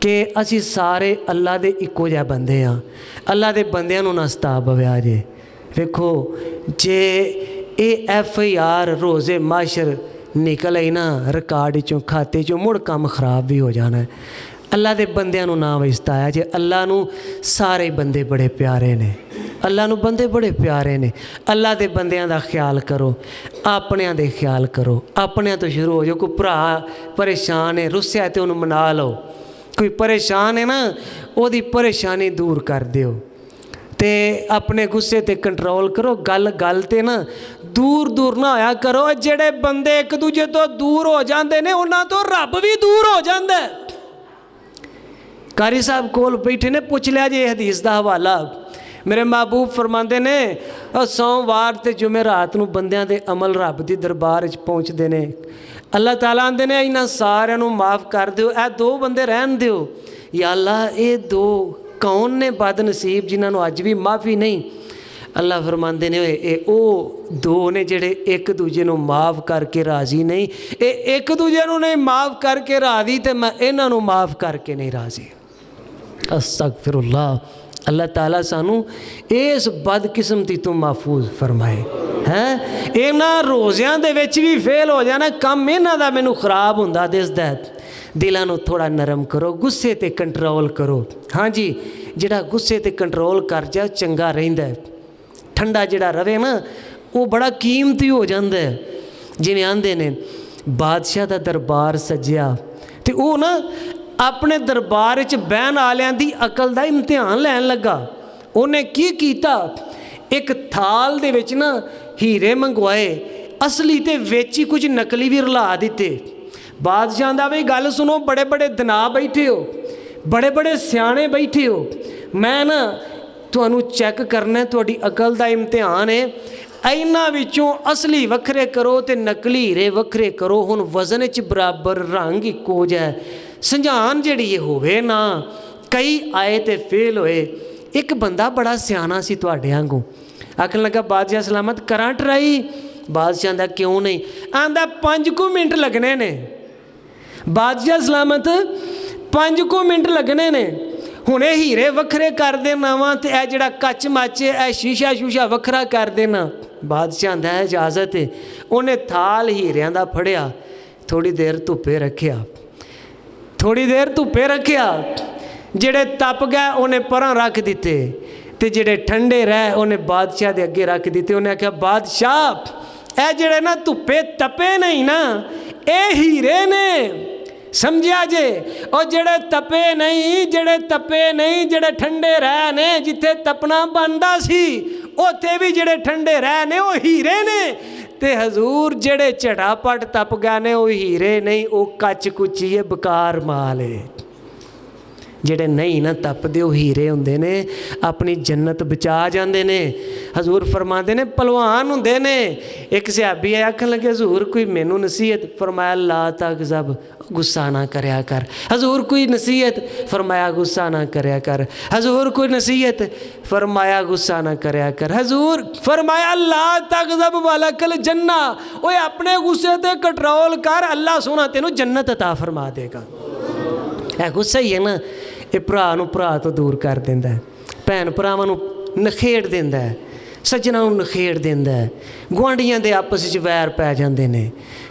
कि असी सारे अल्लाह दे इक्को जिहा बंदे हाँ, अल्लाह दे बंदियां नू ना सता पवया जे। वेखो जे FIR रोज़े माशर निकल आई ना रिकॉर्ड चों खाते चों, मुड़ काम खराब भी हो जाना है। अल्लाह दे बंदियां नू ना वजताया जे। अल्लाह नू सारे बंदे बड़े प्यारे ने, अल्लाह नू बंदे बड़े प्यारे ने। अल्लाह दे बंदियां दा ख्याल करो, अपनियां दे ख्याल करो। अपनियां तो शुरू हो जाओ। कोई भरा परेशान है, रुस्या है तो उन्हें मना लो। कोई परेशान है ना, ओदी परेशानी दूर कर दियो। ते अपने गुस्से ते कंट्रोल करो। गल गल ते ना दूर दूर ना होया करो। जेड़े बंदे एक दूजे तो दूर हो जाते ने उन्हां तो रब भी दूर हो जाता है। कारी साहब कोल बैठे ने, पुछ लिया जे हदीस का हवाला। मेरे महबूब फरमाते ने सोमवार ते जुमेरात नूं बंदियां दे अमल रब दी दरबार च पहुँचते ने। अल्लाह ताला आंदे ने इन्हां सारियां नूं माफ़ कर दिओ, ए दो बंदे रहन दिओ। या अल्लाह ये दो कौन ने बदनसीब जिन्हां नूं अज भी माफ़ी नहीं। अल्लाह फरमाते ने ये ओ दो ने जिहड़े एक दूजे नूं माफ़ करके राज़ी नहीं। ये एक दूजे नूं नहीं माफ़ करके राज़ी ते मैं इन्हां नूं माफ़ करके नहीं राज़ी। अस्तगफिरुल्लाह। अल्लाह ताला सानू इस बदकिस्मती तो महफूज फरमाए। हैं इन्हां रोज़ियां दे विच भी फेल हो जाना काम इन्हां दा मैनू खराब हुंदा दिसदा है। दिलां नूं थोड़ा नरम करो, गुस्से ते कंट्रोल करो। हाँ जी, जिहड़ा गुस्से ते कंट्रोल कर जा चंगा रहिंदा है। ठंडा जिहड़ा रवे ना वो बड़ा कीमती हो जाता है। जिवें आंदे ने बादशाह दा दरबार सजिया ते वो ना अपने दरबार च बहन आलियां दी अकल दा इम्तिहान लैन लगा। उन्हें की कीता, एक थाल दे विच ना हीरे मंगवाए असली ते विच ही कुछ नकली भी रला दिते। बादशाह दा भी गल सुनो, बड़े बड़े दना बैठे हो, बड़े बड़े सियाणे बैठे हो, मैं ना तुहानू चैक करना, तुहाडी अकल दा इम्तिहान है। इन्हां विचों असली वखरे करो ते नकली हीरे वखरे करो। हुण वजन च बराबर, रंग इक्को जिहा, संजान जिहड़ी होवे ना। कई आए ते फेल होए। एक बंदा बड़ा सियाना सी तुहाडे वांगू, आखन लगा बादशाह सलामत करां ट्राई। बादशाह दा क्यों नहीं, आंदा 5 मिनट लगने ने। बादशाह सलामत 5 मिनट लगने ने। हुणे हीरे वखरे कर देना वा ते ए जिहड़ा कच मच ए शीशा शूशा वखरा कर देना। बादशाह दा इजाजत है। उन्हें थाल हीरियां दा फड़िया, थोड़ी देर धुप्पे रखिया, थोड़ी देर धुप्पे रखिया। जिहड़े तप गए उन्हें परां रख दिते ते जिहड़े ठंडे रह उन्हें बादशाह दे अगे रख दिते। उन्हें आख्या बादशाह ए जिहड़े ना धुप्पे तपे नहीं ना ए हीरे ने, समझिया जे। और जिहड़े तपे नहीं, जिहड़े तपे नहीं, जिहड़े ठंडे रह ने, जिथे तपना बनदा सी उत्थे भी जिहड़े ठंडे रह ने वो हीरे ने। ते हजूर जिहड़े झटापट तप गए ने वो हीरे नहीं, वो कच कुची है, बेकार माल है। जिहड़े नहीं ना तपदे वो हीरे हुंदे ने, अपनी जन्नत बचा जांदे ने। हजूर फरमाते ने पहलवान हुंदे ने। एक सहाबी है आखन लगे हजूर कोई मैनू नसीहत। फरमाया ला तगज़ब, गुस्सा ना करया कर। हजूर कोई नसीहत। फरमाया गुस्सा ना करया कर। हजूर कोई नसीहत। फरमाया गुस्सा ना करया कर। हजूर फरमाया ला तगज़ब वलकल जन्ना, ओए अपने गुस्से ते कंट्रोल कर, अल्लाह सोना तेनू जन्नत अता फरमा देगा। है गुस्सा ही है ना, ये भरा नूं भरा तो दूर कर देंदा है, भैन भरावां नूं नखेड़ देंदा है, सज्जनां नूं नखेड़ देंदा है। गुआंढियां दे आपस च वैर पै जांदे ने,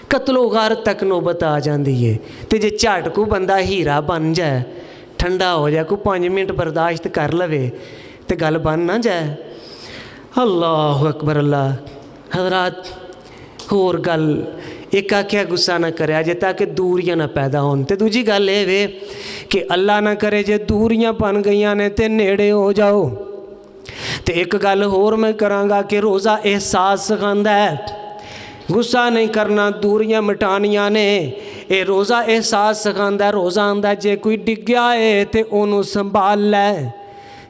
कतलो गारत तक नौबत आ जाती है। तो जे झट को बंदा हीरा बन जाए, ठंडा हो जाए, कोई 5 मिनट बर्दाश्त कर लवे तो गल बन ना जाए। अल्लाह अकबर। अल्लाह हजरात होर गल एक आख्या गुस्सा ना करे जे ताकि दूरियां ना पैदा होन। तो दूजी गल ये वे कि अल्लाह ना करे जे दूरियां बन गई ने तो नेड़े हो जाओ। तो एक गल होर मैं करांगा कि रोज़ा एहसास सिखांदा है। गुस्सा नहीं करना, दूरियां मिटानियां ने, ये रोज़ा एहसास सिखांदा। रोज़ा आंदा जे कोई डिग्या है तो उन्होंने संभाल लै,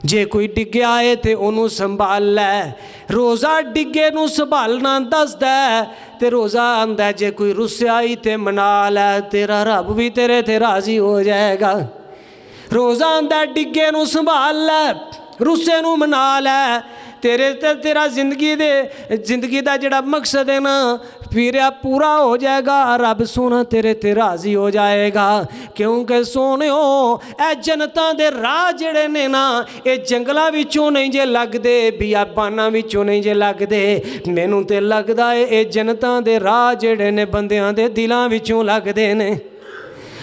जे कोई डिग्या है तो उन्होंने संभाल लै। रोज़ा डिगे नूं संभालना दसदा है। तो रोज़ा आंदा जे कोई रुस्या ही तो मना लै, तेरा रब भी तेरे ते राज़ी हो जाएगा। रोज़ा आंदा डिगे नूं संभाल लै, रुस्से नूं मना लै, तेरे ते तेरा जिंदगी दा जिहड़ा मकसद है ना फिर पूरा हो जाएगा। रब सोना तेरे ते राज़ी हो जाएगा। क्योंकि सोनियो ए जनतां दे राह जिहड़े ने ना ये जंगलां विचों नहीं जे लगदे, बियाबानां विचों नहीं जे लगदे। मैनूं ते लगदा है ये जनतां दे राह जिहड़े ने बंदियां दे दिलां विचों लगदे ने।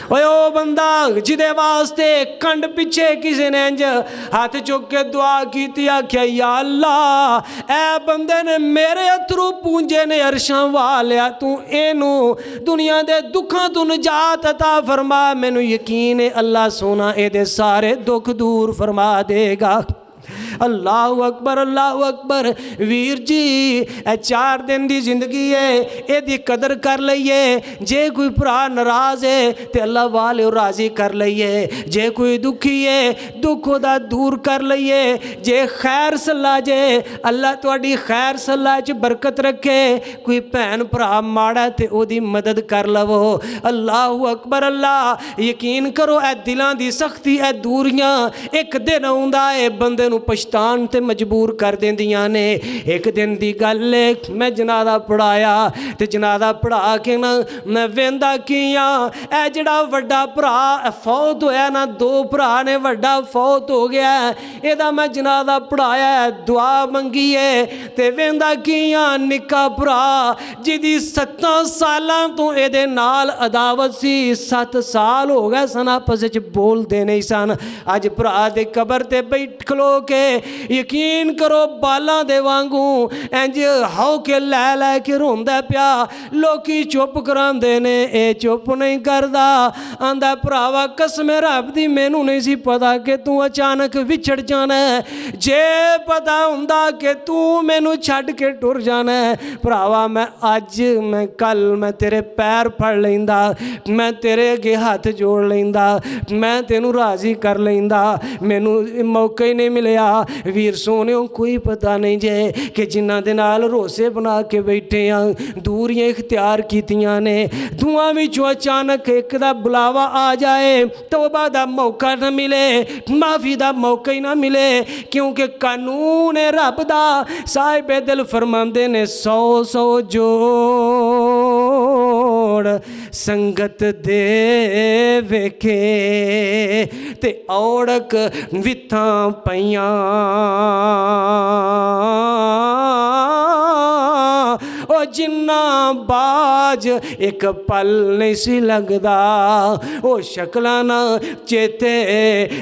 ओए ओ बंदा जिदे वास्ते कंड पिछे किसी ने इंज हाथ चुक के दुआ की, आख्या या अल्लाह ए बंदे ने मेरे अथरू पूंजे ने अरशां वालिया, तू इनू दुनिया दे दुखां तू निजात अता फरमा। मैनू यकीन है अल्लाह सोना एदे सारे दुख दूर फरमा देगा। अल्लाहु अकबर वीर जी। 4 दिन की जिंदगी है, यदी कदर कर लईए। जे कोई भरा नाराज है तो अल्लाह वाले राजी कर लईए। जे कोई दुखी है दुख उहदा दूर कर लईए। जे खैर सलाह जे अल्लाह तुहाडी खैर सलाह च बरकत रखे। कोई भैन भरा माड़ा ते ओदी मदद कर लवो। अल्लाहु अकबर अल्लाह। यकीन करो ए दिलों की सख्ती ए दूरियां एक दिन आउंदा है बंदे नूं पछतान ते मजबूर कर देंदियां ने। एक दिन की गल है, मैं जनाजा पढ़ाया ते जनाजा पढ़ा के ना मैं वेंदा किया ए जिहड़ा वड्डा भरा फौत होया ना, 2 भरा ने, वड्डा फौत हो गया। एदा मैं जनाजा पढ़ाया, दुआ मंगी है ते वेंदा किया निक्का भरा जिहदी 7 सालां तो एदे नाल अदावत सी। 7 साल हो गए सन आपस विच बोलदे नहीं सन। अज भरा दे कबर ते बैठ खलो के यकीन करो बालां दे वांगू इंज हाउ के लै के रोंदा पिया। लोकी चुप करांदे ने, ए चुप नहीं करदा। आंदा भरावा कसम रब दी मैनू नहीं सी पता कि तू अचानक विछड़ जाना है। जे पता हुंदा कि तू मैनू छड्ड के टुर जाना है भरावा मैं अज मैं कल मैं तेरे पैर फड़ लैंदा, मैं तेरे अगे हाथ जोड़ लैंदा, मैं तेनू राजी कर लैंदा। मैनू मौका ही नहीं मिलिया। वीर सोनियो कोई पता नहीं जे कि जिन्हां दे नाल रोसे बना के बैठे हाँ दूरियां इख्तियार कीतियां ने। दुआं विचों अचानक एक दा बुलावा आ जाए, तौबा दा मौका न मिले, माफ़ी दा मौका ही ना मिले। क्योंकि कानून है रब दा। साहिबे दिल फरमांदे ने 100 जोड़ संगत दे वेखे ते औड़क विथां पईयां। ओ जिन्ना बाज एक पल नहीं सी लगदा, ओ शक्लां ना चेते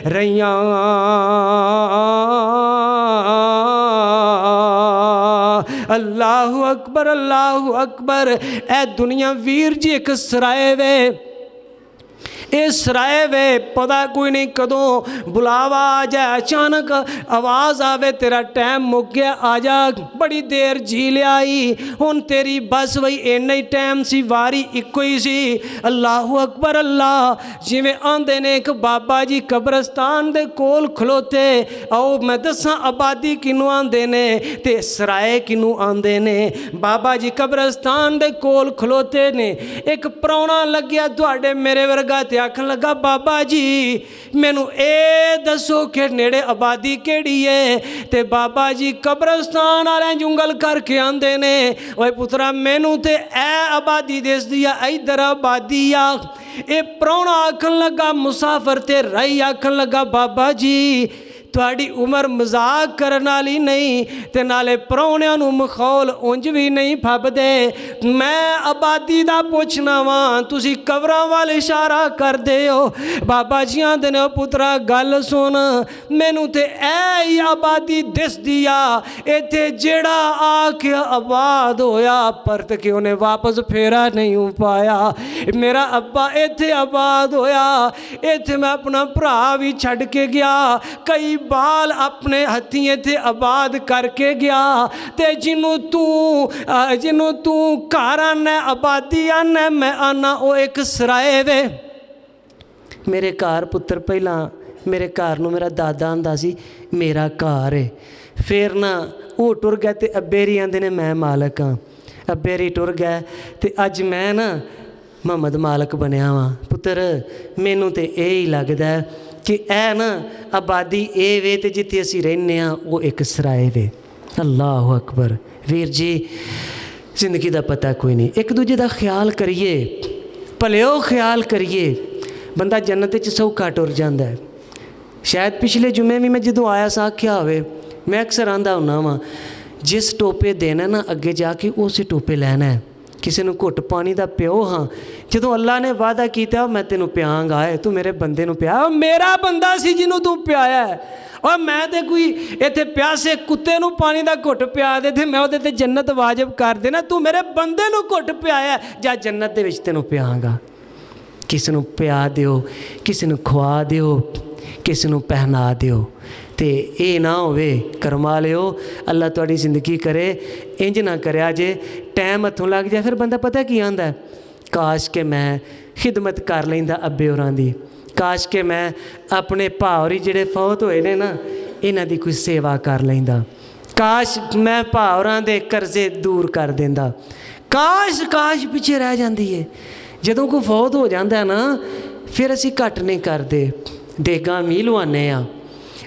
रहियां। अल्लाहु अकबर अल्लाहु अकबर। ए दुनिया वीर जी एक सराए वे, इस सराए वे पता कोई नहीं कदों बुलावा आ जाए, अचानक आवाज़ आवे तेरा टाइम मुक गया, आ जा। बड़ी देर जी लियाई, हुण तेरी बस वही इन्ना ही टाइम सी, वारी इक्को ही सी। अल्लाहु अकबर अल्लाह। जिवें आंदे ने एक बाबा जी कब्रस्तान दे कोल खलोते। आओ मैं दसां आबादी किनू आंदे ने ते सराए किनू आंदे ने। बाबा जी कब्रस्तान दे कोल खलोते ने। एक परौना लग्या तुहाडे मेरे वर्गा ते आखन लगा बाबा जी मैनू ए दसो कि नेड़े आबादी केड़ी है। ते बाबा जी कब्रस्तान वाले जुंगल करके आंदे ने, ओए पुत्रा मैनू ते ए आबादी दसदी आ, इधर आबादी आ। ए परौना आखन लगा मुसाफर ते रही आखन लगा बाबा जी तुहाडी उम्र मजाक करन वाली नहीं ते नाले परौणियां नूं मखौल उंज भी नहीं फबदे। मैं आबादी दा पुछना वां, तुसी कबरां वाल इशारा करदे हो। बाबा जी आंदे ने पुत्रा गल सुन, मैनू ते ऐ आबादी दिसदी आ, इत्थे जेड़ा आके आबाद होया परत के उन्हें वापस फेरा नहीं पाया। मेरा अब्बा इत्थे आबाद होया, इत्थे मैं अपना भरा भी छड्ड के गया, कई बाल अपने हथियें थे आबाद करके गया। ते जिन्हों तू घर आना आबादी आना, मैं आना वो एक सराए वे। मेरे घर पुत्र पहला मेरे घर नूं मेरा दादा आंदा सी मेरा घर है। फिर ना वो टुर गए ते अब्बेरी आंदे ने मैं मालक हाँ। अब्बेरी टुर गए ते अज मैं ना मोहम्मद मालक बनया वां। पुत्र मैनू तो यही लगता है कि ऐ ना आबादी ए वे ते जिथे असी रहने वो एक सराए वे। अल्लाह अकबर। वीर जी जिंदगी का पता कोई नहीं, एक दूजे का ख्याल करिए, भलेओ ख्याल करिए, बंदा जन्नत च सौखा टुर जाता है। शायद पिछले जुमे भी मैं जो आया सा आख्या होवे, मैं अक्सर आंदा हुन्ना वां जिस टोपे देना ना अगे जाके उस टोपे लैना है। किसी ने घुट पानी का प्यो हाँ, जो अल्लाह ने वादा किया मैं तेनों प्यांगा है, तू मेरे बंदे नूं प्या, मेरा बंदा सी जिन्हों तू प्याया है। और मैं तो कोई इत्थे प्यासे कुत्ते नूं पानी का घुट पिया दे थे मैं वो जन्नत वाजिब कर देना, तू मेरे बंदे नूं घुट पियाया जा जन्नत दे विच तेनों प्यांगा। किसी नूं प्या दिओ, किसी नूं खुआ दिओ, किसी नूं पहना दिओ। तो ये ना होवे, करमा लिओ, अल्लाह तुहाडी जिंदगी करे। इंज ना करिया जे टाइम हथों लग जाए फिर बंदा पता की आंदा है, काश के मैं खिदमत कर लैंदा अब्बे होरां दी, काश के मैं अपने भा होरी जिहड़े फौत होए ने ना इन्हां दी कोई सेवा कर लैंदा, काश मैं भा होरां दे कर्जे दूर कर देंदा। काश काश पिछे रह जाती है। जदों कोई फौत हो जाता है ना फिर असी घट नहीं करते, देगां मींह लवाने आ,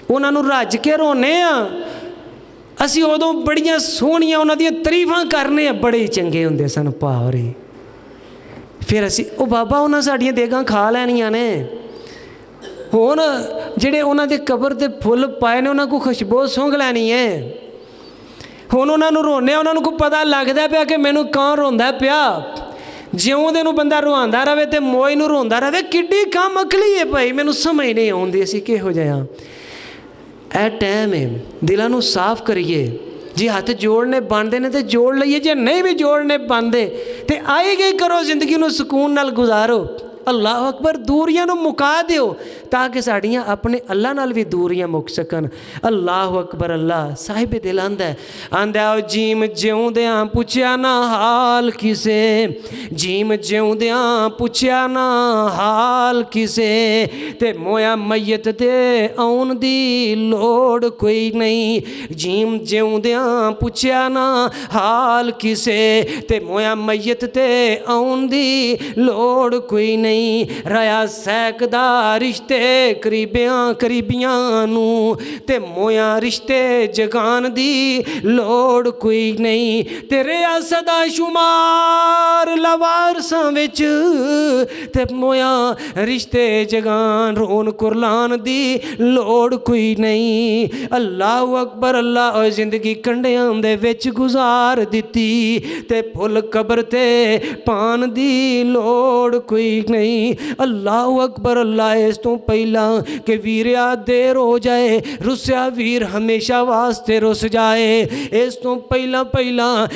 उन्होंने रज के रोने आ, असी उदों बड़ियां सोहणियां उन्हां दियां तरीफां करने, बड़े ही चंगे हुंदे सन भा होरी। फिर असी ओ बाबा उन्हां साडियां देगां खा लैणियां ने, हुण जिहड़े उन्हां दे कबर ते फुੱਲ पाए ने उन्हां को खुशबू सुंघ लैनी है। हुण उन्होंने रोने, उन्होंने को पता लगता पिया कि मैनू कौन रोंदा पिया। जिउंदे नूं बंदा रुआंदा रहे तो मोए नूं रोंदा रहे, किड्डी कम अकली है भाई, मैनू समझ नहीं आउंदी असीं किहो जिहे हां। ए टाइम है दिलां नूं साफ करिए। जे हथ जोड़ने बनते ने तो जोड़ लईए, जे नहीं भी जोड़ने बनते तो आई गई करो, जिंदगी नूं सुकून नाल गुजारो। अल्लाह अकबर, दूरियां नूं मुका दिओ ताकि साड़ियां अपने अल्लाह नाल भी दूरियां मुक सकन। अल्लाह अकबर। अल्लाह साहिब दिल आंदा आंदा जीम जिउंदियां पुछया ना हाल किसे, जीम जिउंदियां पुछया ना हाल किसे, ते मोया मैयत ते आउण दी लोड़ कोई नहीं। जीम जिउंदियां पुछया ना हाल किसे, ते मोया मैयत ते आउण दी लोड़ कोई नहीं। रहा सैकदा रिश्ते करीबियां नूं, ते मोया रिश्ते जगान दी लोड़ कोई नहीं। तेरे सदा शुमार लवारसां विच, ते मोया रिश्ते जगान रोन कुरलान दी लोड़ कोई नहीं। अल्लाह अकबर। अल्लाह जिंदगी कंढियां दे विच गुजार दित्ती, ते फुल कबर ते पान दी लोड़ कोई नहीं। अल्लाह अकबर। अल्लाह इस तो पहला कि वीरिया देर हो जाए, रुसिया वीर हमेशा वास्ते रुस जाए। इस तो पहला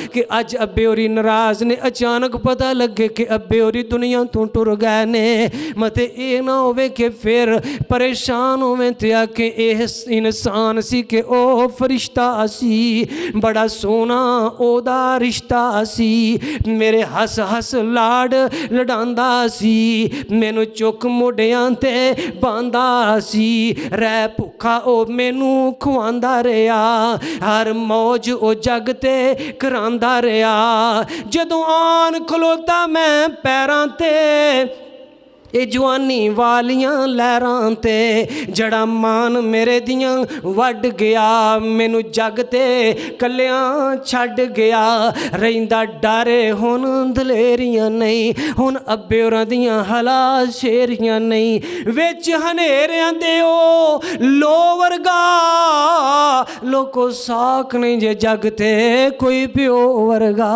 कि अज अब्बे होरी नाराज ने, अचानक पता लगे कि अब्बे होरी दुनिया तो टुर गए ने, मते ये ना होवे कि फिर परेशान होवे ते आके यह इंसान सी कि ओ फरिश्ता सी, बड़ा सोना ओदा रिश्ता सी, मेरे हस हस लाड लडांदा सी, मैनू चुक मोडियां ते बांदा सी, रह भुखा ओ मैनू खुआंदा रहा, हर मौज ओ जग ते करांदा रहा। जदों आन खलोता मैं पैरां ते, ये जवानी वालियां लहरां ते, जड़ा मान मेरे दियां वड गया, मैनू जग ते कलियां छड़ गया। रहिंदा डरे हुण दलेरियां नहीं, हुण अब्बे होरां दियां हालात शेरियां नहीं, विच हनेरियां दे ओ लो वर्गा, लोको साख नहीं जे जग ते कोई प्यो वर्गा,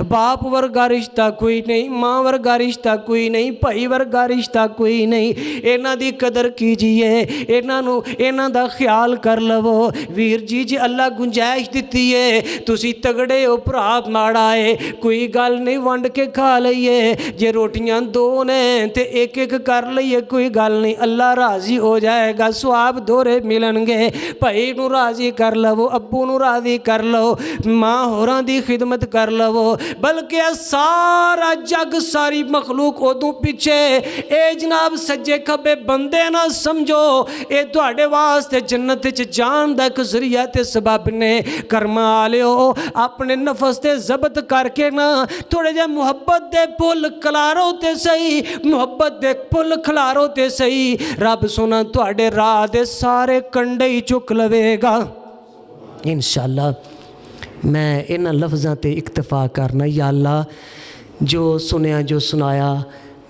बाप वर्गा रिश्ता कोई नहीं, माँ वर्गा रिश्ता कोई नहीं, भाई वर्गा रिश्ता कोई नहीं। इन्हां दी कदर कीजिए, इन्हां दा ख्याल कर लवो। वीर जी जे अल्लाह गुंजाइश दित्ती है, तुसी तगड़े हो, भरा माड़ा है, कोई गल नहीं, वंड के खा लईए। जे रोटियां दो ने ते एक एक कर लईए, कोई गल नहीं, अल्लाह राजी हो जाएगा, सवाब दोहरे मिलणगे। भाई नूं राजी कर लवो, अब्बू नूं राजी कर लो, माँ होरां दी खिदमत कर लवो। बल्कि सारा जग सारी मखलूक उदों पिछे, ए जनाब सज्जे खब्बे बंदे ना समझो, ये तुहाडे वास्ते जन्नत च जान दा इक जरिया ते सबब ने। कर्मा आलिओ अपने नफस ते जबत करके ना थोड़े जे मुहब्बत दे फुल खलारो ते सही, मुहब्बत दे फुल खलारो ते सही, रब सोना तुहाडे राह दे सारे कंडे ही चुक लवेगा इंशाअल्लाह। मैं इन्हां लफ्ज़ां ते इक्तफा करना। या अल्लाह जो सुनिया जो सुनाया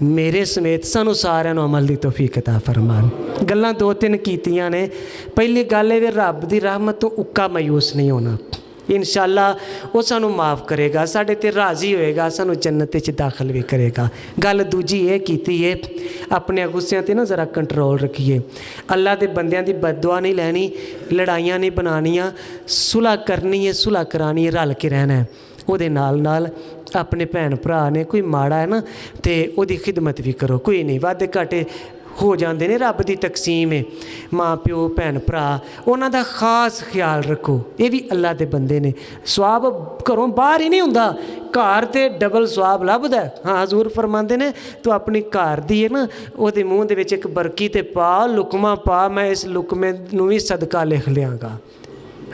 मेरे समेत सानू सारिਆਂ ਨੂੰ अमल की तौफीक अता फरमान। गल्लां दो तीन कीतियां ने। पहली गल है रब की रहमत तो उक्का मायूस नहीं होना, इंशाअल्लाह वो सानू माफ़ करेगा, साढ़े ते राज़ी होएगा, सानू जन्नत च दाखिल भी करेगा। गल दूजी ये कीती है अपने गुस्सियां ते ना ज़रा कंट्रोल रखिए। अल्लाह दे बंदियां दी बददुआ नहीं लैनी, लड़ाइयां नहीं बनानियां, सुलह करनी है, सुलह करानी है, रल के रहना है। ਉਹਦੇ ਨਾਲ अपने भैन भरा ने कोई माड़ा है ना तो उसकी खिदमत भी करो, कोई नहीं वादे घाटे ਹੋ ਜਾਂਦੇ ਨੇ, ਰੱਬ ਦੀ ਤਕਸੀਮ ਹੈ। ਮਾਂ ਪਿਓ ਭੈਣ ਭਰਾ ਉਹਨਾਂ ਦਾ ਖਾਸ ਖਿਆਲ ਰੱਖੋ, ਇਹ ਵੀ ਅੱਲਾ ਦੇ ਬੰਦੇ ਨੇ। ਸਵਾਬ ਘਰੋਂ ਬਾਹਰ ਹੀ ਨਹੀਂ ਹੁੰਦਾ, ਘਰ ਤੇ ਡਬਲ ਸਵਾਬ ਲੱਭਦਾ। ਹਾਂ ਹਜ਼ੂਰ ਫਰਮਾਉਂਦੇ ਨੇ ਤੂੰ ਆਪਣੀ ਘਰ ਦੀ ਹੈ ਨਾ, ਉਹਦੇ ਮੂੰਹ ਦੇ ਵਿੱਚ ਇੱਕ ਬਰਕੀ ਤੇ ਪਾ, ਲੁਕਮਾ ਪਾ, ਮੈਂ ਇਸ ਲੁਕਮੇ ਨੂੰ ਵੀ ਸਦਕਾ ਲਿਖ ਲਿਆਂਗਾ।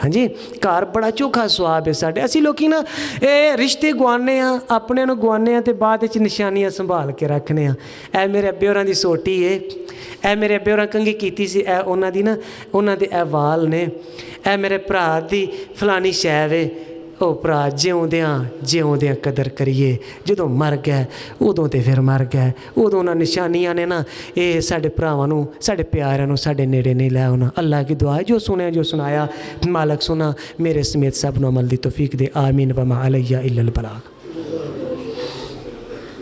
ਹਾਂਜੀ, ਘਰ ਬੜਾ ਚੋਖਾ ਸਵਾਬ ਹੈ ਸਾਡੇ। ਅਸੀਂ ਲੋਕੀ ਨਾ ਇਹ ਰਿਸ਼ਤੇ ਗਵਾਉਂਦੇ ਹਾਂ, ਆਪਣਿਆਂ ਨੂੰ ਗਵਾਉਂਦੇ ਹਾਂ, ਅਤੇ ਬਾਅਦ ਵਿੱਚ ਨਿਸ਼ਾਨੀਆਂ ਸੰਭਾਲ ਕੇ ਰੱਖਦੇ ਹਾਂ। ਇਹ ਮੇਰੇ ਅੱਬੇ ਹੋਰਾਂ ਦੀ ਸੋਟੀ ਹੈ, ਇਹ ਮੇਰੇ ਅੱਬੇ ਹੋਰਾਂ ਕੰਘੀ ਕੀਤੀ ਸੀ, ਇਹ ਉਹਨਾਂ ਦੀ ਨਾ, ਉਹਨਾਂ ਦੇ ਇਹ ਵਾਲ ਨੇ, ਇਹ ਮੇਰੇ ਭਰਾ ਦੀ ਫਲਾਨੀ ਸ਼ੈ ਵੇ। ਉਹ ਭਰਾ ਜਿਉਂਦਿਆਂ ਕਦਰ ਕਰੀਏ, ਜਦੋਂ ਮਰ ਗਏ ਉਦੋਂ ਤੇ ਫਿਰ ਮਰ ਗਏ। ਉਦੋਂ ਉਹਨਾਂ ਨਿਸ਼ਾਨੀਆਂ ਨੇ ਨਾ ਇਹ ਸਾਡੇ ਭਰਾਵਾਂ ਨੂੰ, ਸਾਡੇ ਪਿਆਰਿਆਂ ਨੂੰ ਸਾਡੇ ਨੇੜੇ ਨਹੀਂ ਲੈ ਆਉਣਾ। ਅੱਲਾ की दुआ जो सुने जो सुनाया, मालक सुना मेरे समेत सब नु अमल दी तौफीक दे। आमीन व मा अलैया इल्लल बलाग।